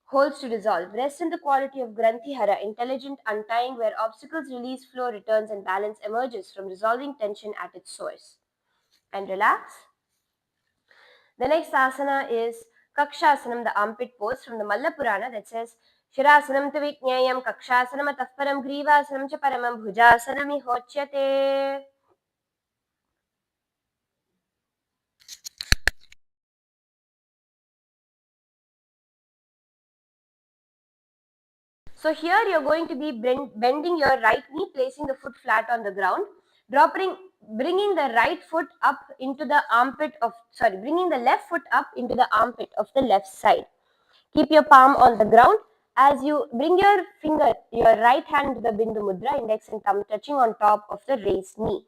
holds to dissolve. Rest in the quality of Granthi Hara, intelligent untying, where obstacles release, flow returns, and balance emerges from resolving tension at its source. And relax. The next asana is Kakshasanam, the armpit pose from the Malla Purana that says Shirasanam Tavijnayam Kakshasanam Atafparam Grivasanam Cha Paramam Bhujasanam Ihochyate. So here you're going to be bending your right knee, placing the foot flat on the ground, bringing the right foot up into the bringing the left foot up into the armpit of the left side. Keep your palm on the ground as you bring your right hand to the Bindu Mudra, index and thumb touching on top of the raised knee.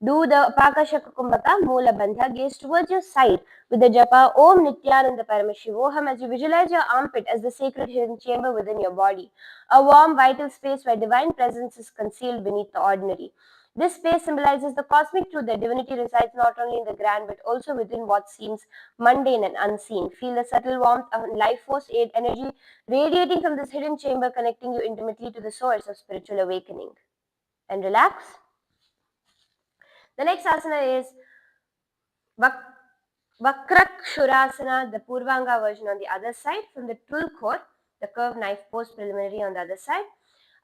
Do the Apakashaka Kumbhaka, Moola Bandha, gaze towards your side with the japa Om Nithyananda Paramashivoham as you visualize your armpit as the sacred hidden chamber within your body, a warm, vital space where divine presence is concealed beneath the ordinary. This space symbolizes the cosmic truth that divinity resides not only in the grand but also within what seems mundane and unseen. Feel the subtle warmth and life force aid energy radiating from this hidden chamber, connecting you intimately to the source of spiritual awakening. And relax. The next asana is Vakrakshurasana, the Purvanga version on the other side, from the Tulkor, the curved knife pose preliminary on the other side.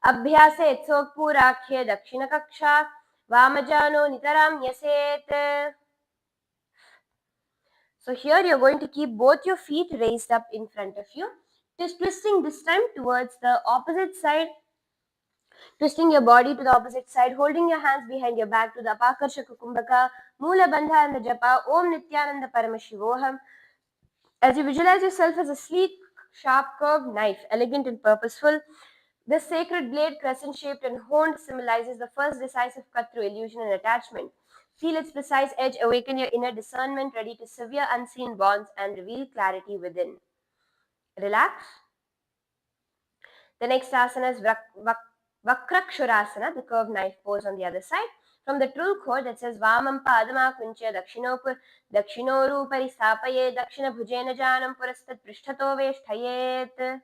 Abhyasa Etsokpurakhya Dakshina Kaksha Vamajano Nitaram Yaset. So here you're going to keep both your feet raised up in front of you, just twisting this time towards the opposite side, twisting your body to the opposite side, holding your hands behind your back to the Apakarshaka Kumbhaka, Moola Bandha and the japa Om Nithyananda Paramashivoham. As you visualize yourself as a sleek, sharp curved knife, elegant and purposeful, this sacred blade, crescent-shaped and honed, symbolizes the first decisive cut through illusion and attachment. Feel its precise edge awaken your inner discernment, ready to sever unseen bonds and reveal clarity within. Relax. The next asana is Vakrakshurasana, the curved knife pose on the other side. From the true core that says Vamam Padama Kuncha Dakshinoru Paristapaye Dakshina Bhujena Janam Purastat Prishthato Veshtayet.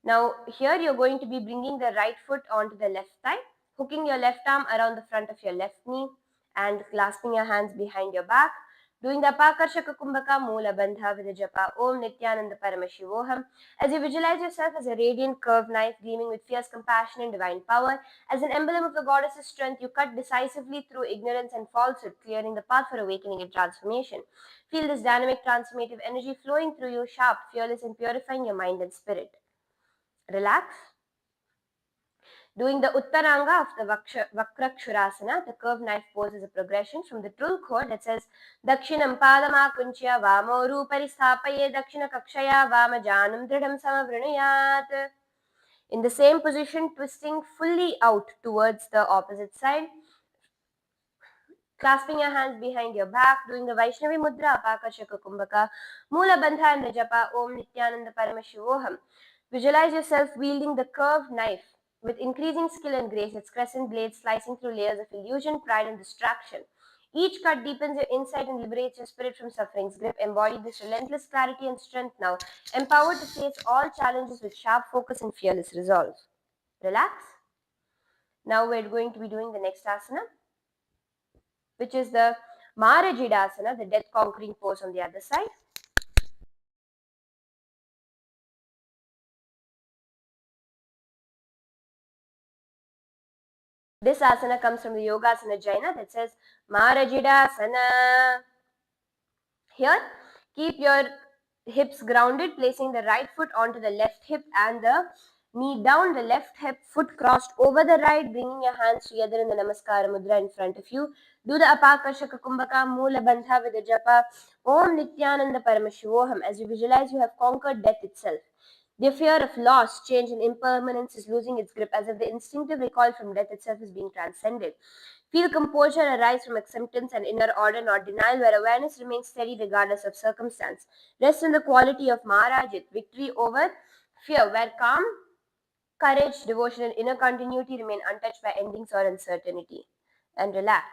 Now here you're going to be bringing the right foot onto the left thigh, hooking your left arm around the front of your left knee and clasping your hands behind your back. Doing the Apakarshaka Kumbhaka Moola Bandha with the japa Om Nithyananda Paramashivoham. As you visualize yourself as a radiant curved knife gleaming with fierce compassion and divine power, as an emblem of the goddess's strength, you cut decisively through ignorance and falsehood, clearing the path for awakening and transformation. Feel this dynamic transformative energy flowing through you, sharp, fearless, and purifying your mind and spirit. Relax. Doing the Uttaranga of the Vakrakshurasana, the curved knife pose is a progression from the true core that says Dakshinam Padama Kunchya Vamo Rupari Sthapaye Dakshina Kakshaya Vama Janam Dridham Samavrinayat. In the same position, twisting fully out towards the opposite side, clasping your hands behind your back, doing the Vaishnavi Mudra, Apakashaka Kumbhaka, Moola Bandha and the Japa Om Nithyananda Paramashivoham. Visualize yourself wielding the curved knife with increasing skill and grace, its crescent blade slicing through layers of illusion, pride, and distraction. Each cut deepens your insight and liberates your spirit from suffering's grip. Embody this relentless clarity and strength now, empowered to face all challenges with sharp focus and fearless resolve. Relax. Now we're going to be doing the next asana, which is the Marajidasana, the death conquering pose on the other side. This asana comes from the Yogasana Jaina that says Marajidasana. Here, keep your hips grounded, placing the right foot onto the left hip and the knee down, the left hip foot crossed over the right, bringing your hands together in the Namaskara Mudra in front of you. Do the Apakarshaka Kumbhaka Moola Bandha with the japa Om Nithyananda Paramashivoham. As you visualize, you have conquered death itself. The fear of loss, change, and impermanence is losing its grip, as if the instinctive recoil from death itself is being transcended. Feel composure arise from acceptance and inner order, not denial, where awareness remains steady regardless of circumstance. Rest in the quality of Maharajit, victory over fear, where calm, courage, devotion, and inner continuity remain untouched by endings or uncertainty. And relax.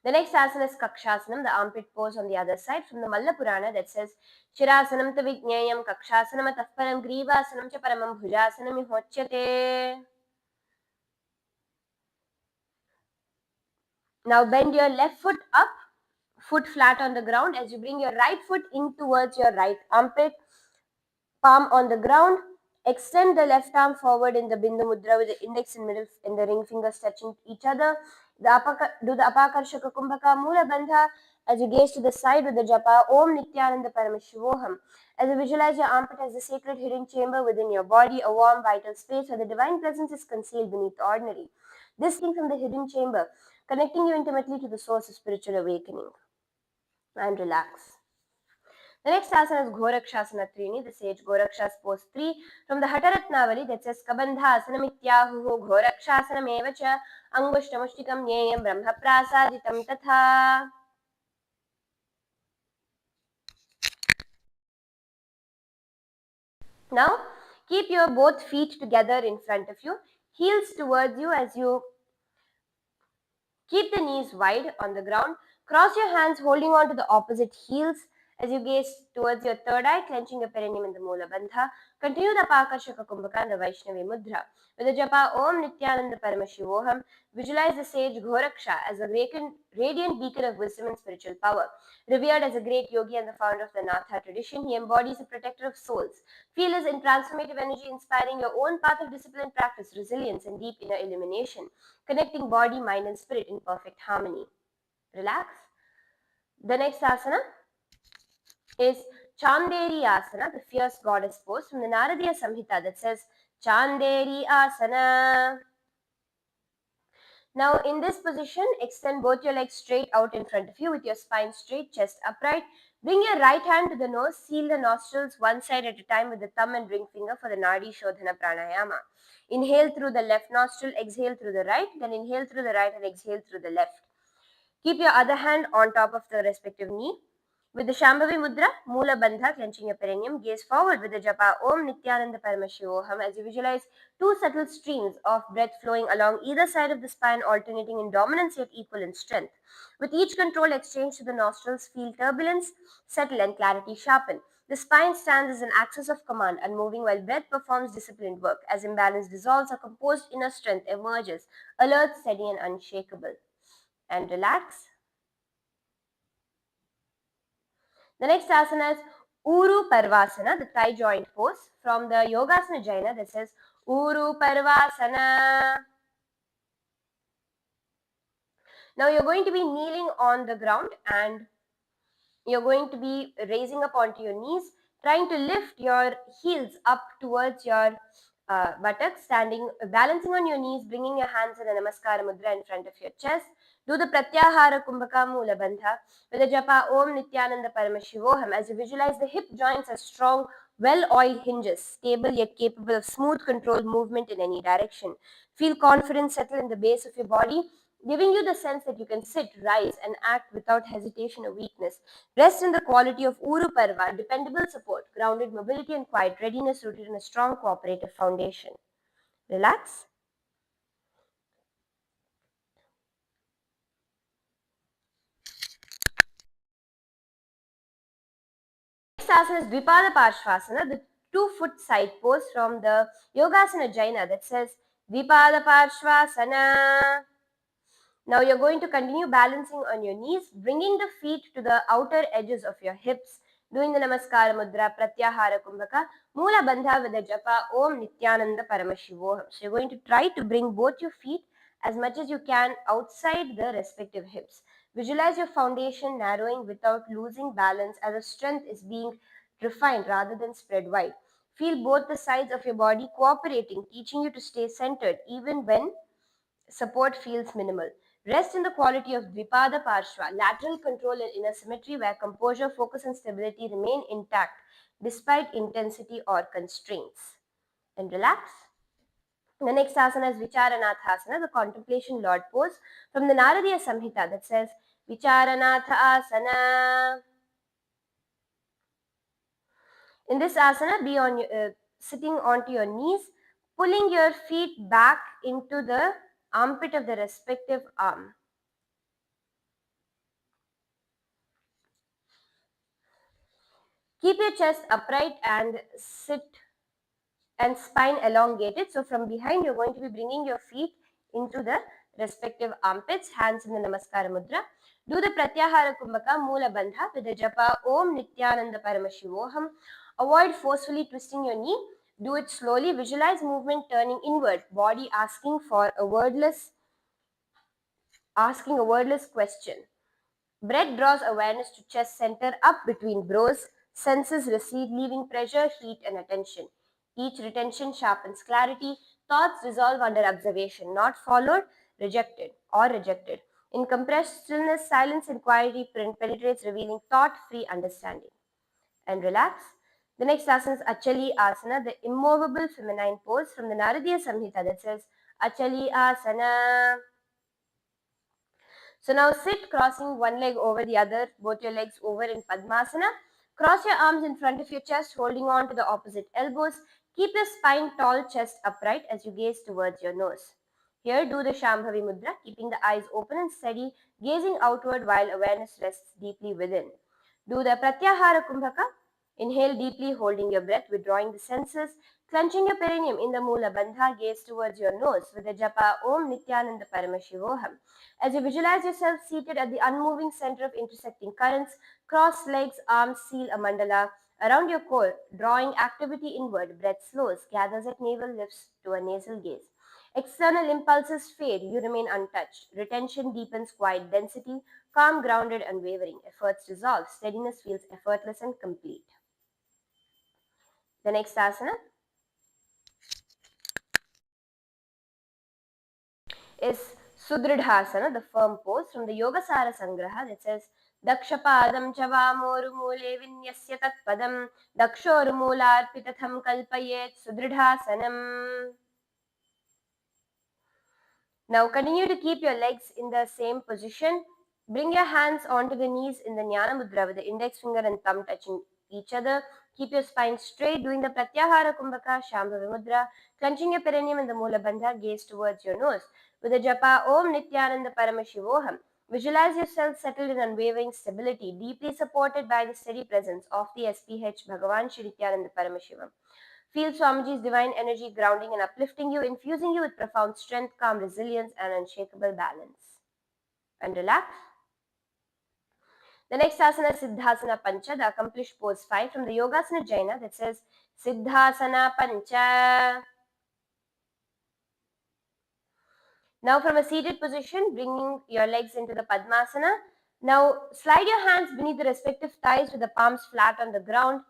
The next asana is Kakshasanam, the armpit pose on the other side from the Malla Purana that says Shirasanam ta Vijnayam Kakshasanam atahparam Grivasanam cha paramam Bhujasanam ihochyate. Now bend your left foot up, foot flat on the ground as you bring your right foot in towards your right armpit, palm on the ground. Extend the left arm forward in the Bindu Mudra with the index and middle and the ring fingers touching each other. Do the Apakarshaka Kumbhaka Moola Bandha as you gaze to the side with the japa Om Nithyananda Paramashivoham. As you visualize your armpit as the sacred hidden chamber within your body, a warm vital space where the divine presence is concealed beneath the ordinary. This came from the hidden chamber, connecting you intimately to the source of spiritual awakening. And relax. The next asana is Gorakshasana Trini, the sage Gorakshas pose 3 from the Hataratnavali that says Kabandha Asanamittyahu Gorakshasana Evacha Angushtamushtikam Nyayam Brahma Prasaditam Tatha. Now, keep your both feet together in front of you, heels towards you as you keep the knees wide on the ground. Cross your hands holding on to the opposite heels as you gaze towards your third eye, clenching your perineum in the Moola Bandha. Continue the Pakashaka Kumbhaka and the Vaishnavi Mudra. With the japa Om Nithyananda Paramashivoham, visualize the sage Goraksha as a radiant beacon of wisdom and spiritual power. Revered as a great yogi and the founder of the Natha tradition, he embodies a protector of souls. Feel his transformative energy inspiring your own path of discipline, practice, resilience, and deep inner illumination, connecting body, mind, and spirit in perfect harmony. Relax. The next asana is Chanderi Asana, the fierce goddess pose from the Naradiya Samhita that says Chanderi Asana. Now in this position, extend both your legs straight out in front of you with your spine straight, chest upright. Bring your right hand to the nose, seal the nostrils one side at a time with the thumb and ring finger for the Nadi Shodhana Pranayama. Inhale through the left nostril, exhale through the right, then inhale through the right and exhale through the left. Keep your other hand on top of the respective knee. With the Shambhavi Mudra, Moola Bandha, clenching your perineum, gaze forward with the japa Om Nithyananda Paramashivoham as you visualize two subtle streams of breath flowing along either side of the spine, alternating in dominance yet equal in strength. With each controlled exchange to the nostrils, feel turbulence settle and clarity sharpen. The spine stands as an axis of command, unmoving while breath performs disciplined work. As imbalance dissolves, a composed inner strength emerges, alert, steady, and unshakable. And relax. The next asana is Uru Parvasana, the thigh joint pose from the Yogasana Jaina that says Uru Parvasana. Now you're going to be kneeling on the ground and you're going to be raising up onto your knees, trying to lift your heels up towards your buttocks, balancing on your knees, bringing your hands in a Namaskara Mudra in front of your chest. Do the Pratyahara Kumbhaka Mula Bandha with the japa Om Nithyananda Paramashivoham as you visualize the hip joints as strong, well-oiled hinges, stable yet capable of smooth controlled movement in any direction. Feel confidence settle in the base of your body, giving you the sense that you can sit, rise, and act without hesitation or weakness. Rest in the quality of Uru Parva, dependable support, grounded mobility, and quiet readiness rooted in a strong cooperative foundation. Relax. Next asana is Dvipada Parshvasana, the 2-foot side pose from the Yogasana Jaina that says Dvipada Parshvasana. Now you're going to continue balancing on your knees, bringing the feet to the outer edges of your hips, doing the Namaskara Mudra, Pratyahara Kumbhaka, Mula Bandha with the japa Om Nithyananda Paramashivoham. So you're going to try to bring both your feet as much as you can outside the respective hips. Visualize your foundation narrowing without losing balance as the strength is being refined rather than spread wide. Feel both the sides of your body cooperating, teaching you to stay centered even when support feels minimal. Rest in the quality of Dvipada Parshva, lateral control and inner symmetry where composure, focus and stability remain intact despite intensity or constraints. And relax. The next asana is Vicharanathasana, the contemplation Lord pose from the Naradiya Samhita that says Vicharanatha Asana. In this asana, be on sitting onto your knees, pulling your feet back into the armpit of the respective arm. Keep your chest upright and sit and spine elongated. So from behind, you're going to be bringing your feet into the respective armpits, hands in the Namaskara Mudra. Do the Pratyahara Kumbhaka Mula Bandha with the japa Om Nithyananda Paramashivoham. Avoid forcefully twisting your knee. Do it slowly. Visualize movement turning inward, body asking a wordless question. Breath draws awareness to chest center up between brows. Senses recede, leaving pressure, heat, and attention. Each retention sharpens clarity. Thoughts dissolve under observation, not followed, rejected. In compressed stillness, silence and quietly penetrates, revealing thought-free understanding. And relax. The next asana is Achali Asana, the immovable feminine pose from the Naradiya Samhita that says Achali Asana. So now sit crossing one leg over the other, both your legs over in Padmasana. Cross your arms in front of your chest, holding on to the opposite elbows. Keep your spine tall, chest upright as you gaze towards your nose. Here, do the Shambhavi Mudra, keeping the eyes open and steady, gazing outward while awareness rests deeply within. Do the Pratyahara Kumbhaka. Inhale deeply, holding your breath, withdrawing the senses, clenching your perineum in the Mula Bandha, gaze towards your nose with the japa Om Nithyananda Paramashivoham. As you visualize yourself seated at the unmoving center of intersecting currents, cross legs, arms seal a mandala around your core, drawing activity inward. Breath slows, gathers at navel, lifts to a nasal gaze. External impulses fade, you remain untouched. Retention deepens, quiet density, calm, grounded, unwavering. Efforts dissolve, steadiness feels effortless and complete. The next asana is Sudridhasana, the firm pose from the Yogasara Sangraha that says Dakshapadam Chavamorumule Vinyasya Tatpadam Dakshorumularpitatham Kalpayet Sudridhasanam. Now continue to keep your legs in the same position. Bring your hands onto the knees in the Jnana Mudra with the index finger and thumb touching each other. Keep your spine straight, doing the Pratyahara Kumbhaka, Shambhavi Mudra, clenching your perineum in the Mula Bandha, gaze towards your nose. With the japa Om Nithyananda Paramashivoham, visualize yourself settled in unwavering stability, deeply supported by the steady presence of the SPH Bhagavan Shri Nithyananda Paramashivam. Feel Swamiji's divine energy grounding and uplifting you, infusing you with profound strength, calm resilience, and unshakable balance. And relax. The next asana is Siddhasana Pancha, the accomplished pose 5 from the Yogasana Jaina that says Siddhasana Pancha. Now from a seated position, bringing your legs into the Padmasana. Now slide your hands beneath the respective thighs with the palms flat on the ground.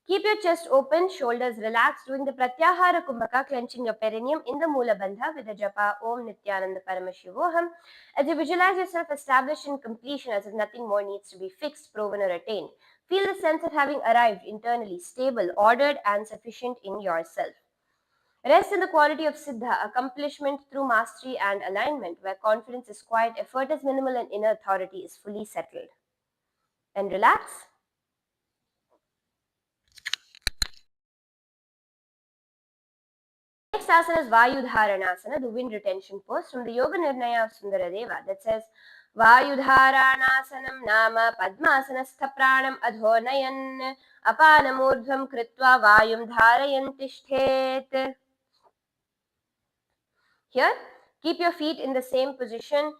Keep your chest open, shoulders relaxed, doing the Pratyahara Kumbhaka, clenching your perineum in the Mula Bandha with the japa Om Nithyananda Paramashivoham. As you visualize yourself established in completion as if nothing more needs to be fixed, proven or attained. Feel the sense of having arrived internally, stable, ordered and sufficient in yourself. Rest in the quality of Siddha, accomplishment through mastery and alignment, where confidence is quiet, effort is minimal and inner authority is fully settled. And relax. Next asana is Vayudharanasana, the wind retention pose from the Yoga Nirnaya of Sundaradeva that says Vayudharanasanam nama padmasanastha pranam adhonayan apanamurdhvam kritva vayum dharayan tishthet. Here, keep your feet in the same position,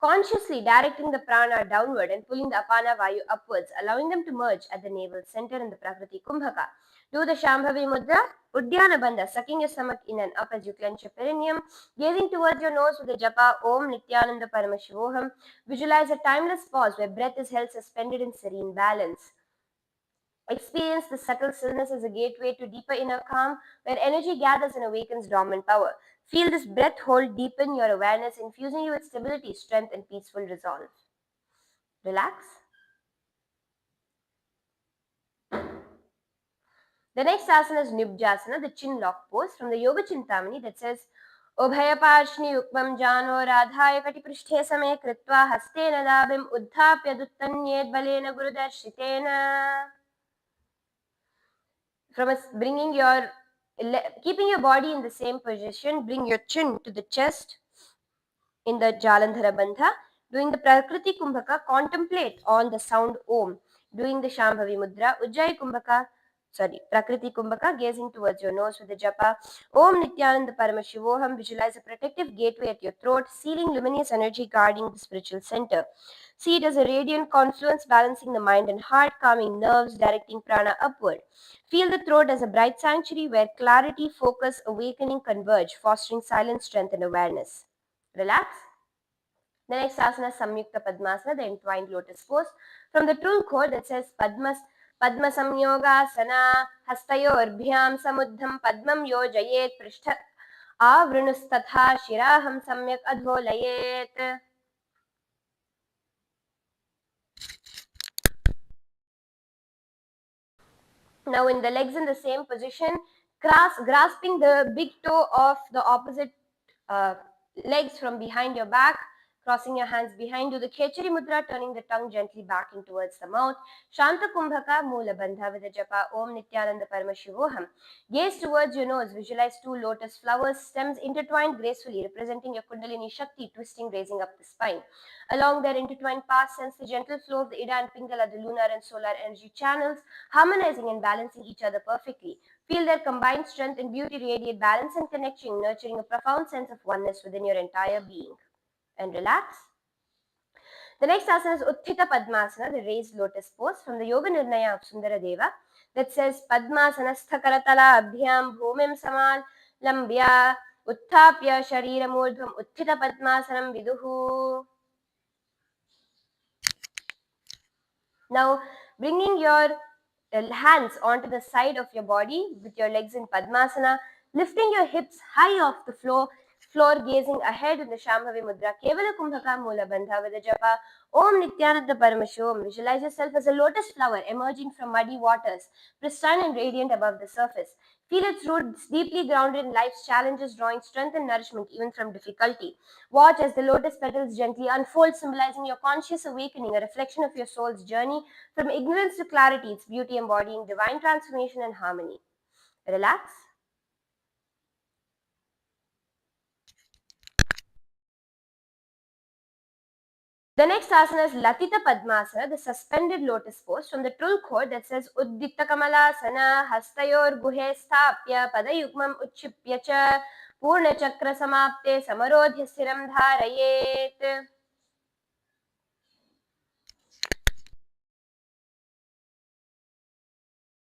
consciously directing the prana downward and pulling the apana vayu upwards, allowing them to merge at the navel center in the Prakriti Kumbhaka. Do the Shambhavi Mudra, Uddiyana Bandha, sucking your stomach in and up as you clench your perineum, gazing towards your nose with the japa Om Nithyananda Paramashivoham. Visualize a timeless pause where breath is held suspended in serene balance. Experience the subtle stillness as a gateway to deeper inner calm, where energy gathers and awakens dormant power. Feel this breath hold deepen your awareness, infusing you with stability, strength, and peaceful resolve. Relax. The next asana is Nibjasana, the chin lock pose from the Yoga Chintamani that says Ubhayaparshni Yukmam Jano Radhaya Katiprishthe Same Kritva Hastena Dabim Uddhapya Duttanyed Balena Gurudarshitena. From bringing your keeping your body in the same position, bring your chin to the chest in the Jalandhara Bandha. Doing the Prakriti Kumbhaka, contemplate on the sound Om. Doing the Shambhavi Mudra, Prakriti Kumbhaka, gazing towards your nose with the japa Om Nithyananda Paramashivoham. Visualize a protective gateway at your throat, sealing luminous energy guarding the spiritual center. See it as a radiant confluence balancing the mind and heart, calming nerves, directing prana upward. Feel the throat as a bright sanctuary where clarity, focus, awakening converge, fostering silent strength and awareness. Relax. The next asana is Samyukta Padmasana, the entwined lotus pose. From the Trul Core that says Padma Samyogasana Hastayorbhyam Samuddham Padmam Yojayet Prishtha Avrunustatha Shiraham Samyak Adholayet. Now in the legs in the same position, grasping the big toe of the opposite legs from behind your back, crossing your hands behind. Do the Khechari Mudra, turning the tongue gently back in towards the mouth. Shanta Kumbhaka Mula Bandha with the japa Om Nithyananda Paramashivoham. Gaze towards your nose. Visualize two lotus flowers, stems intertwined gracefully, representing your Kundalini Shakti, twisting, raising up the spine. Along their intertwined paths, sense the gentle flow of the Ida and Pingala, the lunar and solar energy channels, harmonizing and balancing each other perfectly. Feel their combined strength and beauty radiate balance and connection, nurturing a profound sense of oneness within your entire being. And relax. The next asana is Utthita Padmasana, the raised lotus pose from the Yoga Nirnaya of Sundaradeva that says Padmasanastha Karatala Abhyam Bhumim Samal Lambya Utthapya Sharira Murdhvam Utthita Padmasanam Viduhu. Now, bringing your hands onto the side of your body with your legs in Padmasana, lifting your hips high off the floor, gazing ahead in the Shambhavi Mudra, Kevala Kumbhaka Mula Bandha with the japa Om Nithyananda Paramashivoham. Visualize yourself as a lotus flower emerging from muddy waters, pristine and radiant above the surface. Feel its roots deeply grounded in life's challenges, drawing strength and nourishment even from difficulty. Watch as the lotus petals gently unfold, symbolizing your conscious awakening, a reflection of your soul's journey from ignorance to clarity, its beauty embodying divine transformation and harmony. Relax. The next asana is Latita Padmasana, the suspended lotus pose from the Trul Core that says Uddita Kamalasana Hastayor Guhe Sthapya Padayukmam Uchipya Cha Purna Chakra Samapte Samarodhya Stiram Dharayet.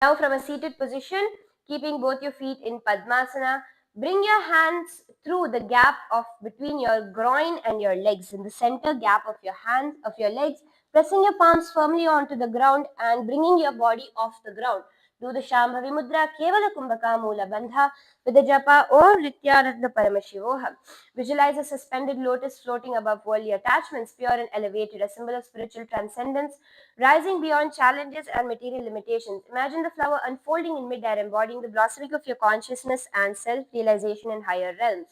Now from a seated position, keeping both your feet in Padmasana, bring your hands through the gap of between your groin and your legs, in the center gap of your hands, of your legs, pressing your palms firmly onto the ground and bringing your body off the ground. Do the Shambhavi Mudra, Kevala Kumbhaka Mula Bandha with the japa Om Nithyananda Paramashivoham. Visualize a suspended lotus floating above worldly attachments, pure and elevated, a symbol of spiritual transcendence, rising beyond challenges and material limitations. Imagine the flower unfolding in midair, embodying the blossoming of your consciousness and self-realization in higher realms.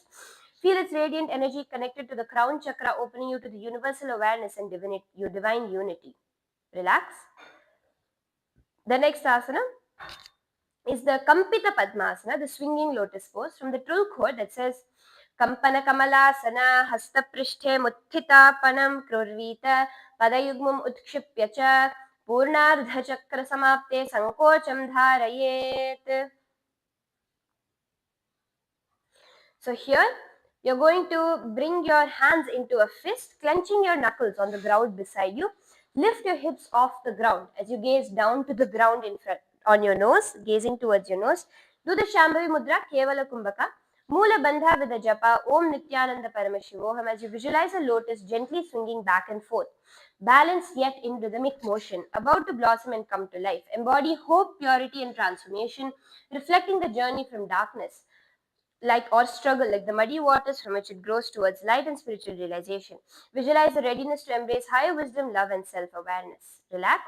Feel its radiant energy connected to the crown chakra, opening you to the universal awareness and your divine unity. Relax. The next asana is the Kampita Padmasana, the swinging lotus pose, from the Trul Quote that says, Kampana Kamalasana Hasta Prishthe Mutthita Panam Krurvita Padayugmum Utkshipya Cha Purnardha Chakra Samapte Sankocham Dharayet. So here you're going to bring your hands into a fist, clenching your knuckles on the ground beside you. Lift your hips off the ground as you gaze down to the ground in front on your nose, gazing towards your nose. Do the Shambhavi Mudra, Kevala Kumbhaka. Mula Bandha with the japa Om Nithyananda Paramashivoham as you visualize a lotus gently swinging back and forth. Balanced yet in rhythmic motion, about to blossom and come to life. Embody hope, purity, and transformation, reflecting the journey from darkness or struggle, like the muddy waters from which it grows towards light and spiritual realization. Visualize the readiness to embrace higher wisdom, love, and self-awareness. Relax.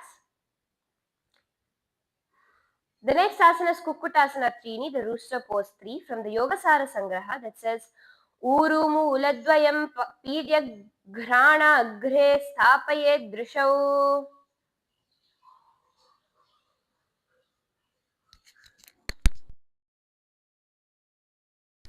The next asana is Kukkutasana Trini, the rooster pose 3, from the Yogasara Sangraha that says, Urumu Uladvayam Pidya Grana Agre Sthapaye Drishau.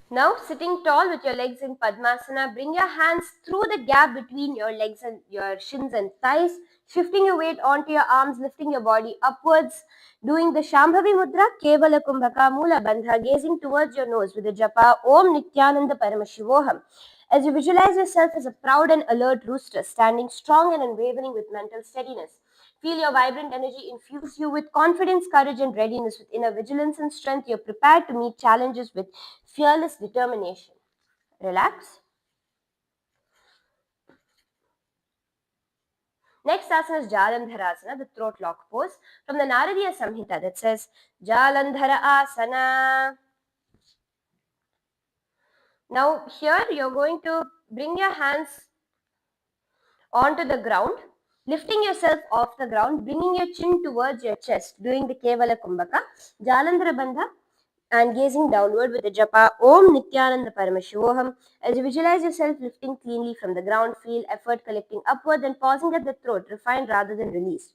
Now, sitting tall with your legs in Padmasana, bring your hands through the gap between your legs and your shins and thighs, shifting your weight onto your arms, lifting your body upwards, doing the Shambhavi Mudra, Kevala Kumbhaka Mula Bandha, gazing towards your nose with the japa Om Nithyananda Paramashivoham. As you visualize yourself as a proud and alert rooster, standing strong and unwavering with mental steadiness. Feel your vibrant energy infuse you with confidence, courage, and readiness. With inner vigilance and strength, you're prepared to meet challenges with fearless determination. Relax. Next asana is Jalandharasana, the throat lock pose, from the Naradiya Samhita that says Jalandhara Asana. Now here you're going to bring your hands onto the ground, lifting yourself off the ground, bringing your chin towards your chest, doing the Kevala Kumbhaka, Jalandhara Bandha, and gazing downward with the japa Om Nithyananda Paramashivoham. As you visualize yourself lifting cleanly from the ground, feel effort collecting upward, then pausing at the throat, refined rather than released.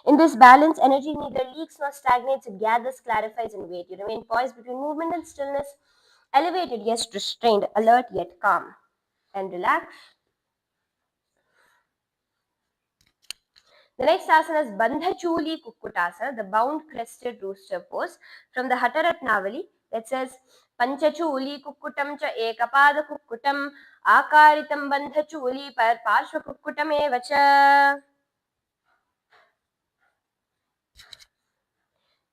In this balance, energy neither leaks nor stagnates, it gathers, clarifies, and waits. You remain poised between movement and stillness, elevated yet restrained, alert yet calm. And relax. The next asana is Bandhachuli Kukkutasana, the bound crested rooster pose, from the Hataratnavali that says Panchachuli Kukkutam cha Ekapada Kukkutam Akaritam Bandhachuli par Parshva Kukkutam evacha.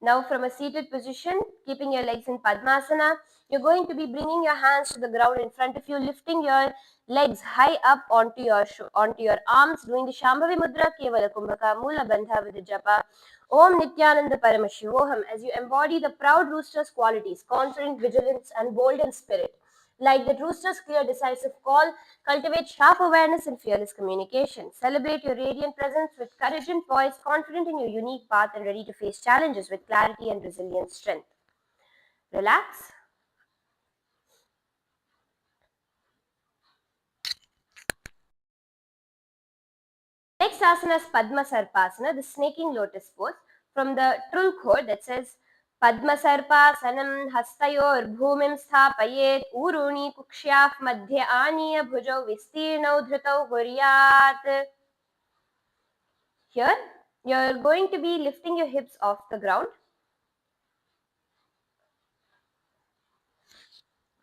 Now from a seated position, keeping your legs in Padmasana, you're going to be bringing your hands to the ground in front of you, lifting your legs high up onto your arms, doing the Shambhavi Mudra, Kevala Kumbhaka, Mula Bandha with the japa, Om Nithyananda Paramashivoham, as you embody the proud rooster's qualities, confident, vigilance, and bold in spirit. Like the rooster's clear, decisive call, cultivate sharp awareness and fearless communication. Celebrate your radiant presence with courage and poise, confident in your unique path and ready to face challenges with clarity and resilient strength. Relax. Next asana is Padma Sarpasana, the snaking lotus pose, from the Trul Quote that says Padma Sarpasanam Hastayor Bhumim Sthapayet Uruni Kukshyaf Madhya Aniya Bhujau Vistirnau Dhritau Guryat. Here, you're going to be lifting your hips off the ground,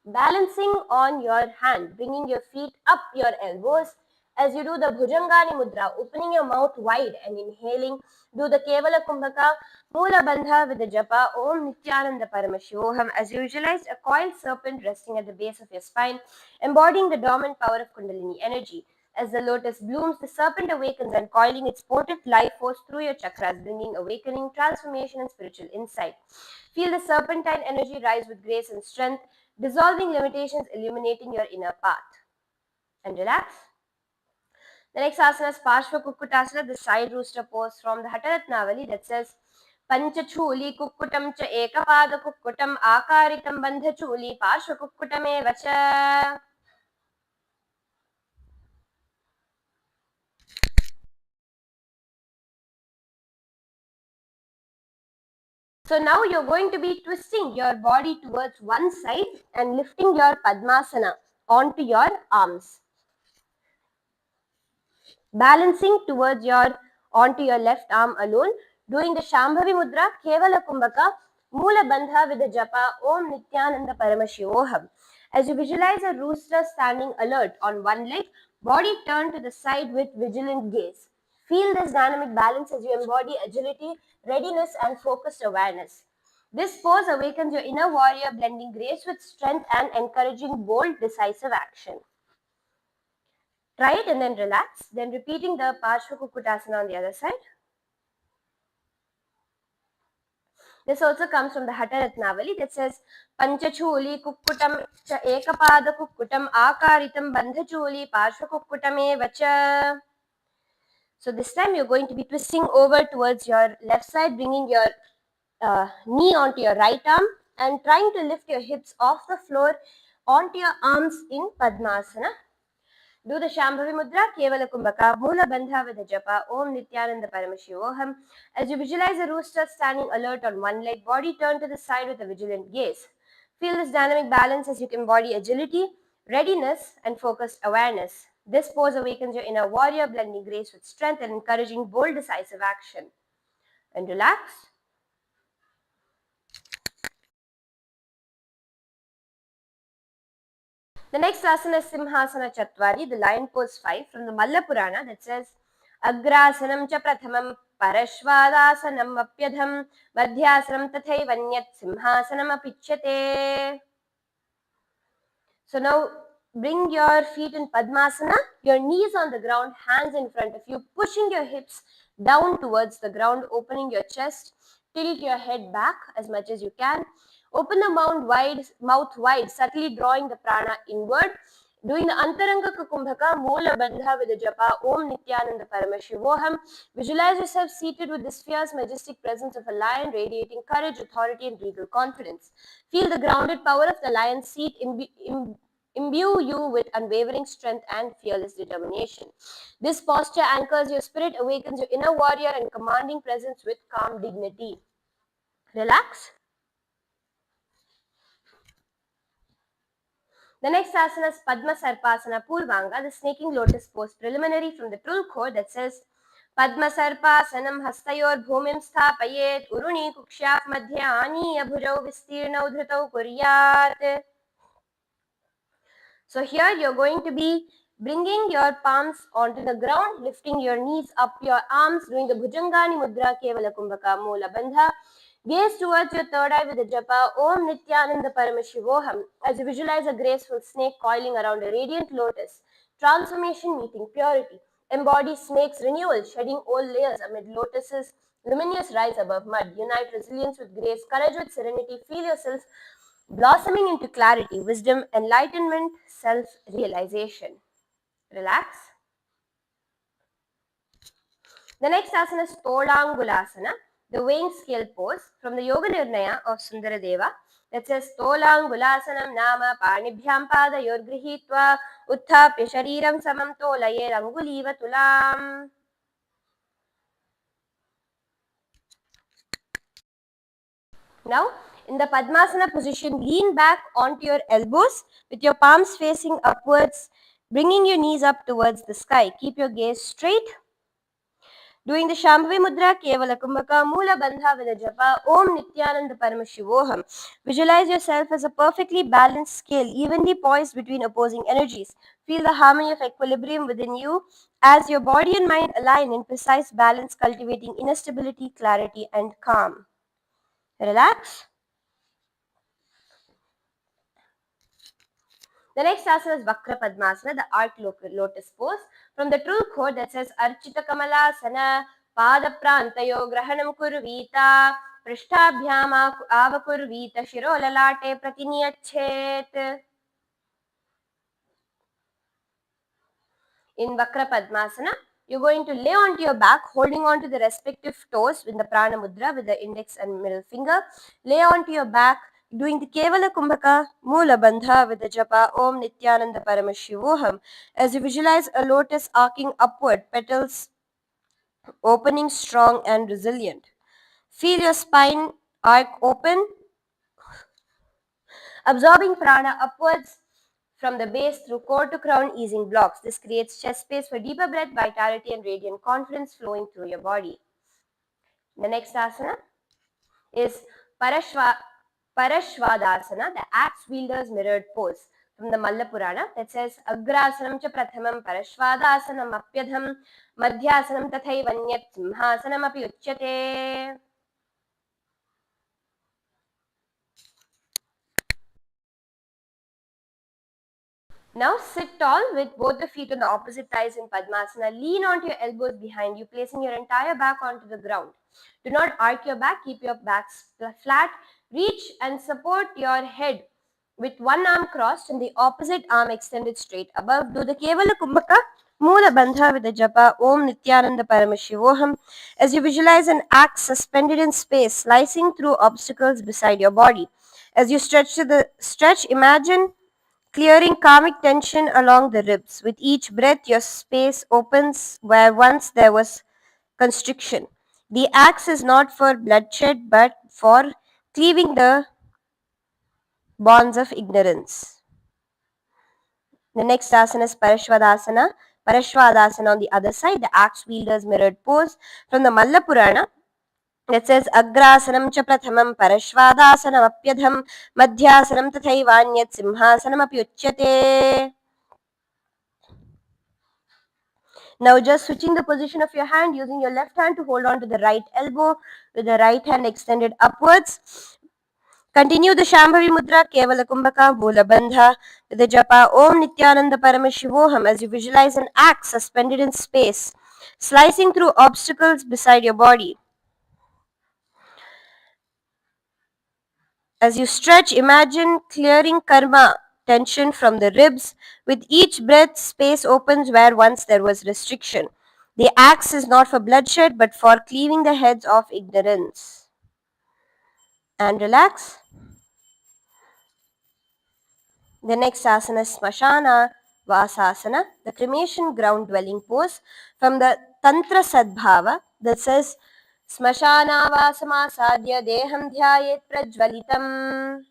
balancing on your hand, bringing your feet up your elbows As you do the Bhujangani Mudra, opening your mouth wide and inhaling, do the Kevala Kumbhaka Mula Bandha with the japa Om Nithyananda Paramashivoham as you visualize a coiled serpent resting at the base of your spine, embodying the dormant power of Kundalini energy. As the lotus blooms, the serpent awakens and coiling its potent life force through your chakras, bringing awakening, transformation, and spiritual insight. Feel the serpentine energy rise with grace and strength, dissolving limitations, illuminating your inner path. And relax. The next asana is Parshva Kukkutasana, the side rooster pose from the Hataratnavali that says Panchachuli Kukkutam cha Ekapada Kukkutam Akaritam Bandhachuli Parshva Kukkutame Vacha. So now you're going to be twisting your body towards one side and lifting your Padmasana onto your arms. Balancing towards onto your left arm alone, doing the Shambhavi Mudra, Kevala Kumbhaka, Mula Bandha with the japa Om Nithyananda Paramashivoham. As you visualize a rooster standing alert on one leg, body turned to the side with vigilant gaze. Feel this dynamic balance as you embody agility, readiness, and focused awareness. This pose awakens your inner warrior, blending grace with strength and encouraging bold, decisive action. Try it and then relax. Then repeating the Parshva Kukkutasana on the other side. This also comes from the Hataratnavali that says Panchachuli Kukkutam cha Ekapada Kukkutam Akaritam Bandhachuli Parshva Kukkutame Vacha. So this time you're going to be twisting over towards your left side, bringing your knee onto your right arm and trying to lift your hips off the floor onto your arms in Padmasana. Do the Shambhavi Mudra, Kevala Kumbhaka, Mula Bandha with the japa, Om Nithyananda Paramashivoham. As you visualize a rooster standing alert on one leg, body turned to the side with a vigilant gaze. Feel this dynamic balance as you embody agility, readiness, and focused awareness. This pose awakens your inner warrior, blending grace with strength and encouraging bold, decisive action. And relax. The next asana is Simhasana Chatvari, the lion pose 5 from the Malla Purana that says Agrasanam cha prathamam parashvadasanam apyadham madhyasanam tathaiva simhasanam apichyate. So now bring your feet in Padmasana, your knees on the ground, hands in front of you, pushing your hips down towards the ground, opening your chest, tilt your head back as much as you can. Open the mouth wide, subtly drawing the prana inward. Doing the Antaranga Kumbhaka, Moola Bandha with the japa, Om Nithyananda Paramashivoham. Visualize yourself seated with this fierce, majestic presence of a lion, radiating courage, authority, and regal confidence. Feel the grounded power of the lion's seat imbue you with unwavering strength and fearless determination. This posture anchors your spirit, awakens your inner warrior, and commanding presence with calm dignity. Relax. The next asana is Padma Sarpasana Purvanga, the snaking lotus pose preliminary from the Tulkhor that says Padma Sarpasanam Hastayor Bhumim Sthapayet Uruni Kukshaf Madhyani Abhujau Vistirnau Dhritau Kuryat. So here you're going to be bringing your palms onto the ground, lifting your knees up your arms, doing the Bhujangani Mudra Kevala Kumbhaka Moola Bandha. Gaze towards your third eye with the japa Om Nithyananda Paramashivoham as you visualize a graceful snake coiling around a radiant lotus. Transformation meeting purity. Embody snake's renewal, shedding old layers amid lotus's luminous rise above mud. Unite resilience with grace, courage with serenity. Feel yourself blossoming into clarity, wisdom, enlightenment, self-realization. Relax. The next asana is Tolangulasana, the weighing scale pose from the Yoga Nirnaya of Sundaradeva that says Tolangulasanam nama panibhyam padayor grihitva utthapya shariram samam tolayer anguliva tulam. Now, in the Padmasana position, lean back onto your elbows with your palms facing upwards, bringing your knees up towards the sky. Keep your gaze straight. Doing the Shambhavi Mudra, Kevala Kumbhaka, Moola Bandha with a japa, Om Nithyananda Paramashivoham. Visualize yourself as a perfectly balanced scale, evenly poised between opposing energies. Feel the harmony of equilibrium within you as your body and mind align in precise balance, cultivating inner stability, clarity, and calm. Relax. The next asana is Vakra Padmasana, the arc lotus pose. From the true quote that says Archita Kamalasana, Pada Prantayo Grahanam Kurvita, Prishtabhyama Avakurvita, Shirolalate Pratiniyachet. In Vakra Padmasana, you're going to lay onto your back, holding onto the respective toes in the Prana Mudra with the index and middle finger. Lay onto your back, doing the Kevala Kumbhaka Moola Bandha with the japa Om Nithyananda Paramashivoham. As you visualize a lotus arcing upward, petals opening strong and resilient. Feel your spine arc open, absorbing prana upwards from the base through core to crown, easing blocks. This creates chest space for deeper breath, vitality, and radiant confidence flowing through your body. The next asana is Parashvadasana, the axe wielder's mirrored pose. From the Malla Purana that says Agrasanam cha prathamam Parashvadasanam apyadham madhyasanam tathaivanyat simhasanam api uchyate. Now sit tall with both the feet on the opposite thighs in Padmasana. Lean onto your elbows behind you, placing your entire back onto the ground. Do not arc your back, keep your back flat. Reach and support your head with one arm crossed and the opposite arm extended straight above. Do the Kevala Kumbhaka Moola Bandha with the japa Om Nithyananda Paramashivoham as you visualize an axe suspended in space, slicing through obstacles beside your body. As you stretch, imagine clearing karmic tension along the ribs. With each breath, your space opens where once there was constriction. The axe is not for bloodshed but for cleaving the bonds of ignorance. The next asana is Parashvadasana. Parashvadasana on the other side, the axe wielder's mirrored pose. From the Malla Purana, it says Agrasanam cha prathamam Parashvadasanam apyadham madhyasanam tathaivanyat simhasanam api uchyate. Now just switching the position of your hand, using your left hand to hold on to the right elbow with the right hand extended upwards. Continue the Shambhavi Mudra, Kevala Kumbhaka, Moola Bandha with the japa Om Nithyananda Paramashivoham as you visualize an axe suspended in space, slicing through obstacles beside your body. As you stretch, imagine clearing karma tension from the ribs. With each breath, space opens where once there was restriction. The axe is not for bloodshed but for cleaving the heads of ignorance. And relax. The next asana is Smashana Vasasana, the cremation ground dwelling pose from the Tantra Sadbhava that says Smashana Vasamasadya Deham Dhyayet Prajvalitam.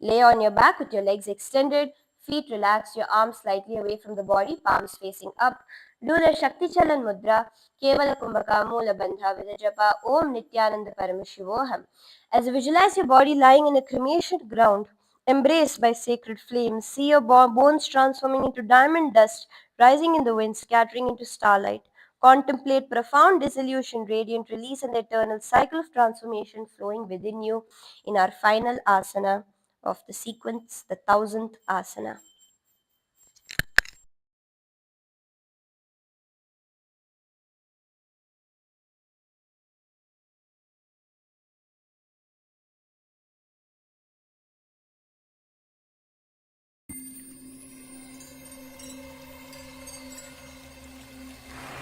Lay on your back with your legs extended, feet relaxed, your arms slightly away from the body, palms facing up. Do the Shakti Chalan Mudra, Kevala Kumbhaka Moola Bandha with the japa Om Nithyananda Paramashivoham. As you visualize your body lying in a cremation ground, embraced by sacred flames, see your bones transforming into diamond dust, rising in the wind, scattering into starlight. Contemplate profound dissolution, radiant release, and the eternal cycle of transformation flowing within you in our final asana of the sequence, the 1000th asana.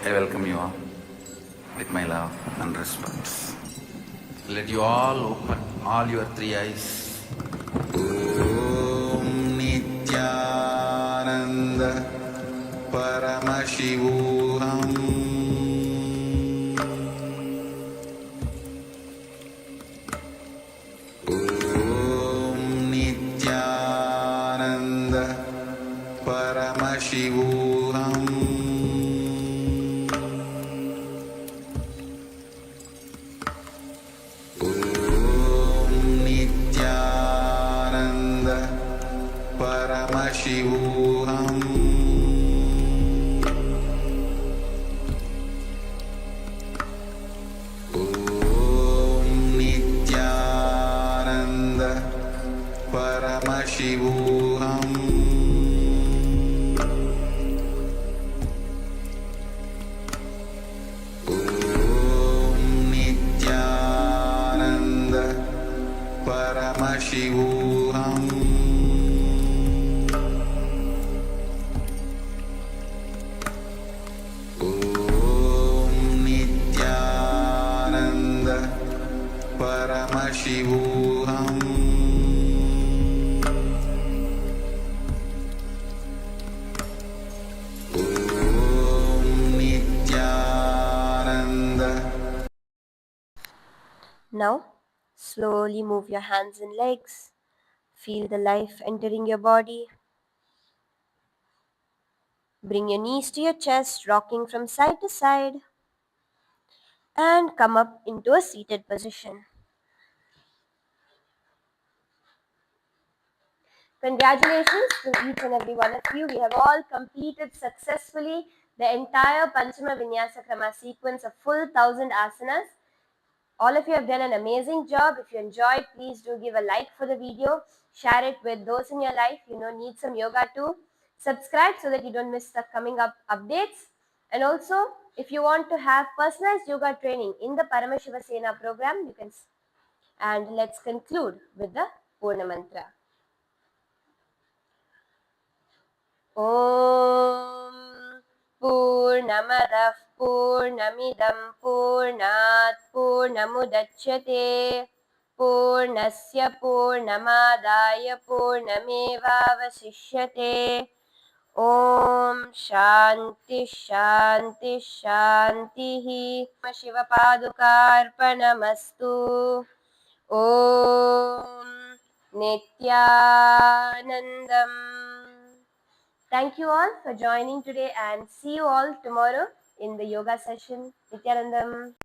I welcome you all with my love and respect. Let you all open all your three eyes. Om Nithyananda Paramashivoham. Om Nithyananda Paramashivoham. परमशिवोऽहम् ॐ नित्यानन्द परमशिवोऽहम् ॐ Nityanand. Now, slowly move your hands and legs. Feel the life entering your body. Bring your knees to your chest, rocking from side to side. And come up into a seated position. Congratulations to each and every one of you. We have all completed successfully the entire Panchama Vinyasa Krama sequence of full 1000 asanas. All of you have done an amazing job. If you enjoyed, please do give a like for the video. Share it with those in your life need some yoga too. Subscribe so that you don't miss the coming up updates. And also, if you want to have personalized yoga training in the Paramashiva Sena program, you can. And let's conclude with the Purna Mantra. ॐ पूर्णमदः पूर्णमिदं पूर्णात् पूर्णमुदच्यते पूर्णस्य पूर्णमादाय पूर्णमेवावशिष्यते ॐ शान्ति शान्ति शान्तिः शिवपादुकार्पणमस्तु ॐ नित्यानन्दम्. Thank you all for joining today and see you all tomorrow in the yoga session. Nithyanandam.